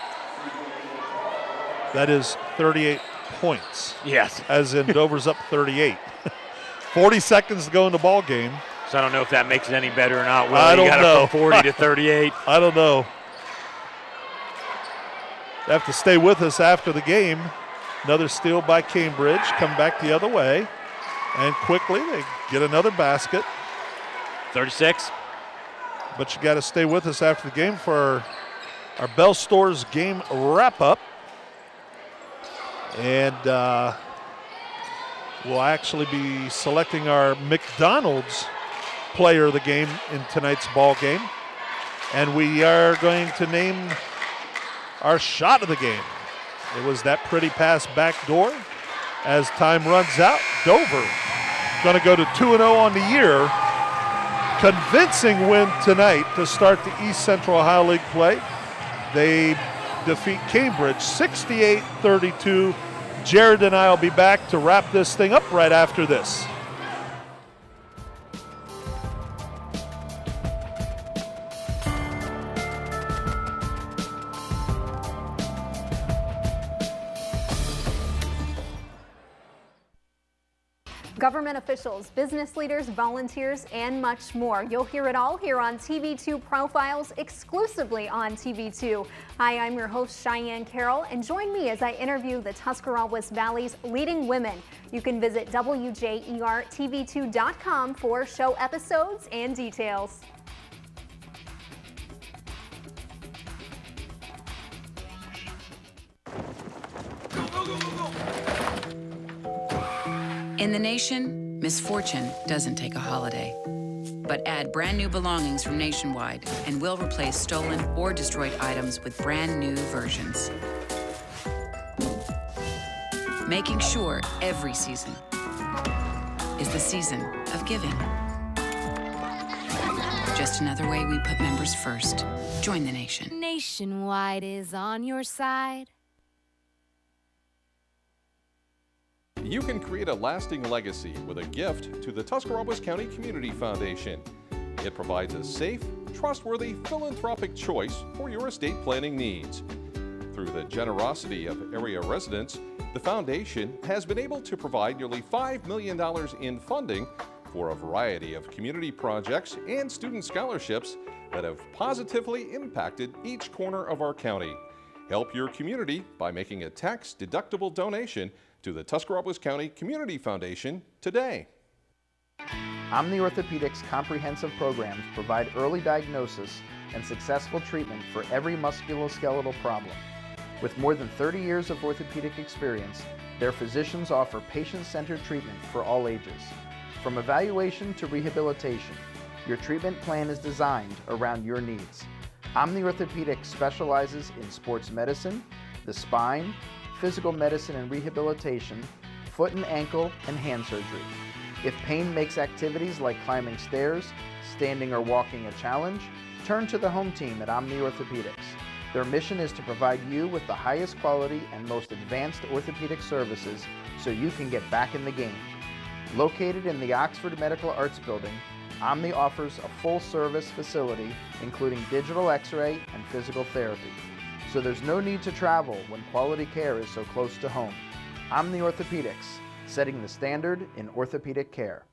That is 38 points. Yes. As in Dover's up 38. 40 seconds to go in the ball game. So I don't know if that makes it any better or not. Will, I don't know. From 40 to 38. I don't know. They have to stay with us after the game. Another steal by Cambridge. Come back the other way. And quickly they get another basket. 36. But you got to stay with us after the game for our Bell Stores game wrap-up. And we'll actually be selecting our McDonald's player of the game in tonight's ball game. And we are going to name our shot of the game. It was that pretty pass back door. As time runs out, Dover going to go to 2-0 on the year. Convincing win tonight to start the East Central Ohio League play. They defeat Cambridge 68-32. Jared and I will be back to wrap this thing up right after this. Government officials, business leaders, volunteers, and much more. You'll hear it all here on TV2 Profiles, exclusively on TV2. Hi, I'm your host, Cheyenne Carroll, and join me as I interview the Tuscarawas Valley's leading women. You can visit WJERTV2.com for show episodes and details. In the nation, misfortune doesn't take a holiday. But add brand new belongings from Nationwide and we'll replace stolen or destroyed items with brand new versions. Making sure every season is the season of giving. Just another way we put members first. Join the nation. Nationwide is on your side. You can create a lasting legacy with a gift to the Tuscarawas County Community Foundation. It provides a safe, trustworthy, philanthropic choice for your estate planning needs. Through the generosity of area residents, the foundation has been able to provide nearly $5 million in funding for a variety of community projects and student scholarships that have positively impacted each corner of our county. Help your community by making a tax-deductible donation to the Tuscarawas County Community Foundation today. OMNI Orthopedics comprehensive programs provide early diagnosis and successful treatment for every musculoskeletal problem. With more than 30 years of orthopedic experience, their physicians offer patient-centered treatment for all ages. From evaluation to rehabilitation, your treatment plan is designed around your needs. OMNI Orthopedics specializes in sports medicine, the spine, physical medicine and rehabilitation, foot and ankle, and hand surgery. If pain makes activities like climbing stairs, standing or walking a challenge, turn to the home team at OMNI Orthopedics. Their mission is to provide you with the highest quality and most advanced orthopedic services so you can get back in the game. Located in the Oxford Medical Arts Building, OMNI offers a full-service facility including digital x-ray and physical therapy. So there's no need to travel when quality care is so close to home. OMNI Orthopedics, setting the standard in orthopedic care.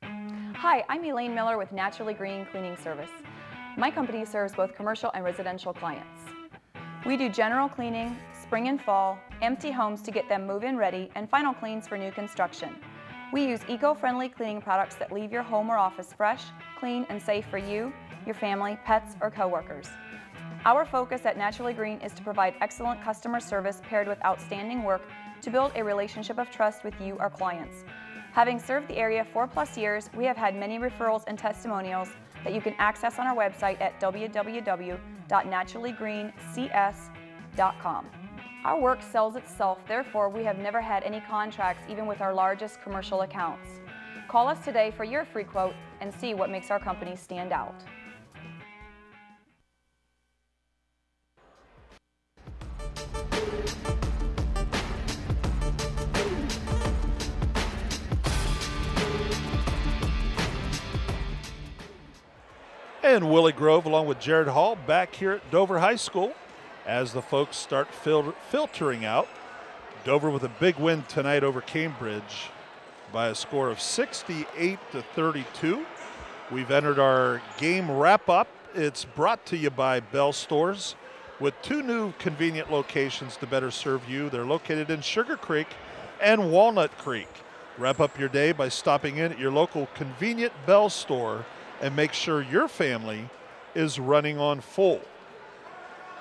Hi, I'm Elaine Miller with Naturally Green Cleaning Service. My company serves both commercial and residential clients. We do general cleaning, spring and fall, empty homes to get them move-in ready, and final cleans for new construction. We use eco-friendly cleaning products that leave your home or office fresh, clean, and safe for you, your family, pets, or coworkers. Our focus at Naturally Green is to provide excellent customer service paired with outstanding work to build a relationship of trust with you, our clients. Having served the area 4+ years, we have had many referrals and testimonials that you can access on our website at www.naturallygreencs.com. Our work sells itself, therefore we have never had any contracts even with our largest commercial accounts. Call us today for your free quote and see what makes our company stand out. And Wille Grove, along with Jared Hall, back here at Dover High School as the folks start filtering out. Dover with a big win tonight over Cambridge by a score of 68-32. We've entered our game wrap-up. It's brought to you by Bell Stores with 2 new convenient locations to better serve you. They're located in Sugar Creek and Walnut Creek. Wrap up your day by stopping in at your local convenient Bell store and make sure your family is running on full.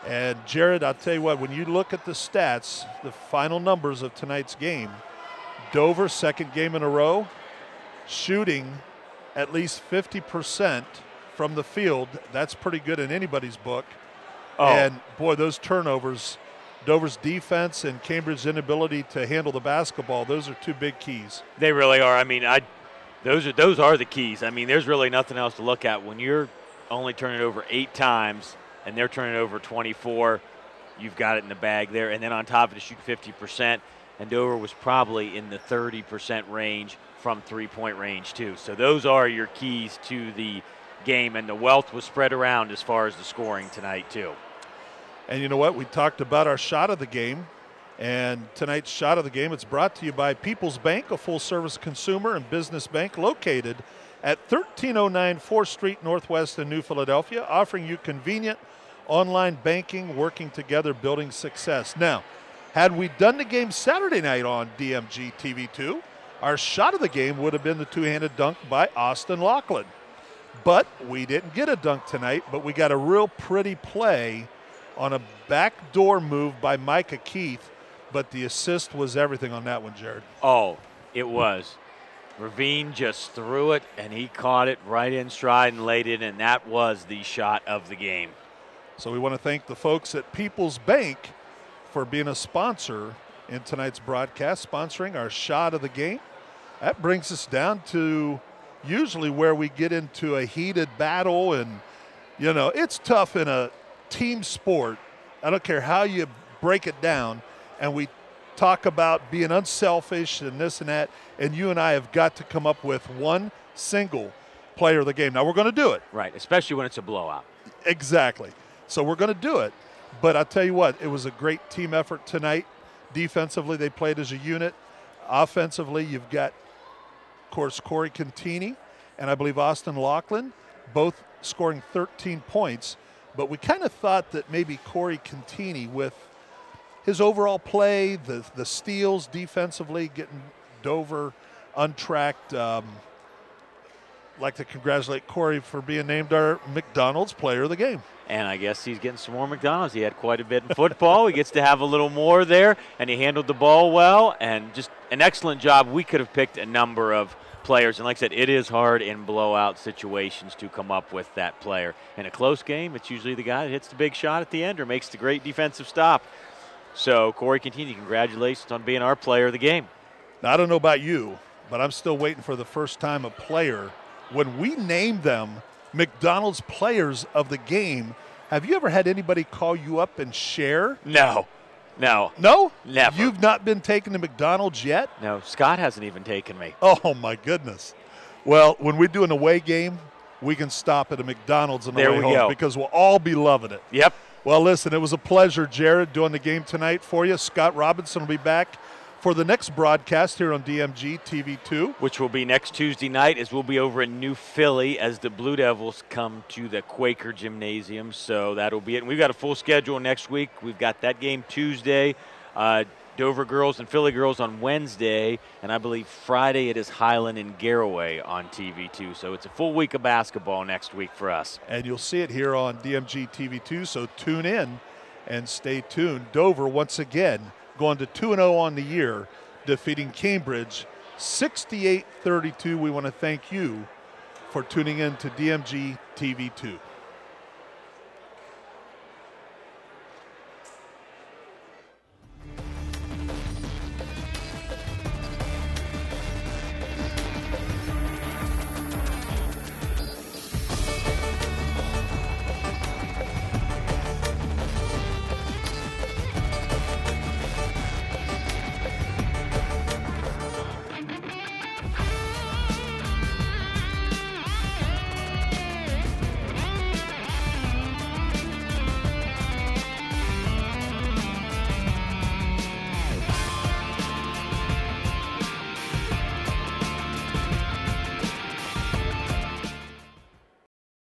And Jared, I'll tell you what, when you look at the stats, the final numbers of tonight's game, Dover, second game in a row, shooting at least 50% from the field. That's pretty good in anybody's book. Oh. And boy, those turnovers, Dover's defense and Cambridge's inability to handle the basketball, those are 2 big keys. They really are. I mean, those are the keys. I mean, there's really nothing else to look at. When you're only turning it over 8 times and they're turning it over 24, you've got it in the bag there. And then on top of it, shoot 50%. And Dover was probably in the 30% range from three-point range too. So those are your keys to the game, and the wealth was spread around as far as the scoring tonight too. And you know what? We talked about our shot of the game. And tonight's shot of the game, it's brought to you by People's Bank, a full-service consumer and business bank located at 1309 4th Street Northwest in New Philadelphia, offering you convenient online banking, working together, building success. Now, had we done the game Saturday night on DMG TV2, our shot of the game would have been the 2-handed dunk by Austin Lachlan. But we didn't get a dunk tonight, but we got a real pretty play on a backdoor move by Micah Keith. But the assist was everything on that one, Jared. Oh, it was. Ravine just threw it, and he caught it right in stride and laid it, and that was the shot of the game. So we want to thank the folks at People's Bank for being a sponsor in tonight's broadcast, sponsoring our shot of the game. That brings us down to usually where we get into a heated battle, and, you know, it's tough in a team sport. I don't care how you break it down. And we talk about being unselfish and this and that, and you and I have got to come up with one single player of the game. Now, we're going to do it. Right, especially when it's a blowout. Exactly. So we're going to do it. But I'll tell you what, it was a great team effort tonight. Defensively, they played as a unit. Offensively, you've got, of course, Corey Contini and I believe Austin Lachlan, both scoring 13 points. But we kind of thought that maybe Corey Contini, with his overall play, the steals defensively, getting Dover untracked. Like to congratulate Corey for being named our McDonald's player of the game. And I guess he's getting some more McDonald's. He had quite a bit in football. He gets to have a little more there, and he handled the ball well, and just an excellent job. We could have picked a number of players, and like I said, it is hard in blowout situations to come up with that player. In a close game, it's usually the guy that hits the big shot at the end or makes the great defensive stop. So, Corey Contini, congratulations on being our player of the game. Now, I don't know about you, but I'm still waiting for the first time a player, when we named them McDonald's players of the game, have you ever had anybody call you up and share? No. No? Never. You've not been taken to McDonald's yet? No, Scott hasn't even taken me. Oh, my goodness. Well, when we do an away game, we can stop at a McDonald's on the way home because we'll all be loving it. Yep. Well, listen, it was a pleasure, Jared, doing the game tonight for you. Scott Robinson will be back for the next broadcast here on DMG TV2. Which will be next Tuesday night, as we'll be over in New Philly as the Blue Devils come to the Quaker Gymnasium. So that'll be it. And we've got a full schedule next week. We've got that game Tuesday, Dover girls and Philly girls on Wednesday, and I believe Friday it is Highland and Garraway on TV2. So it's a full week of basketball next week for us. And you'll see it here on DMG TV2, so tune in and stay tuned. Dover, once again, going to 2-0 on the year, defeating Cambridge 68-32. We want to thank you for tuning in to DMG TV2.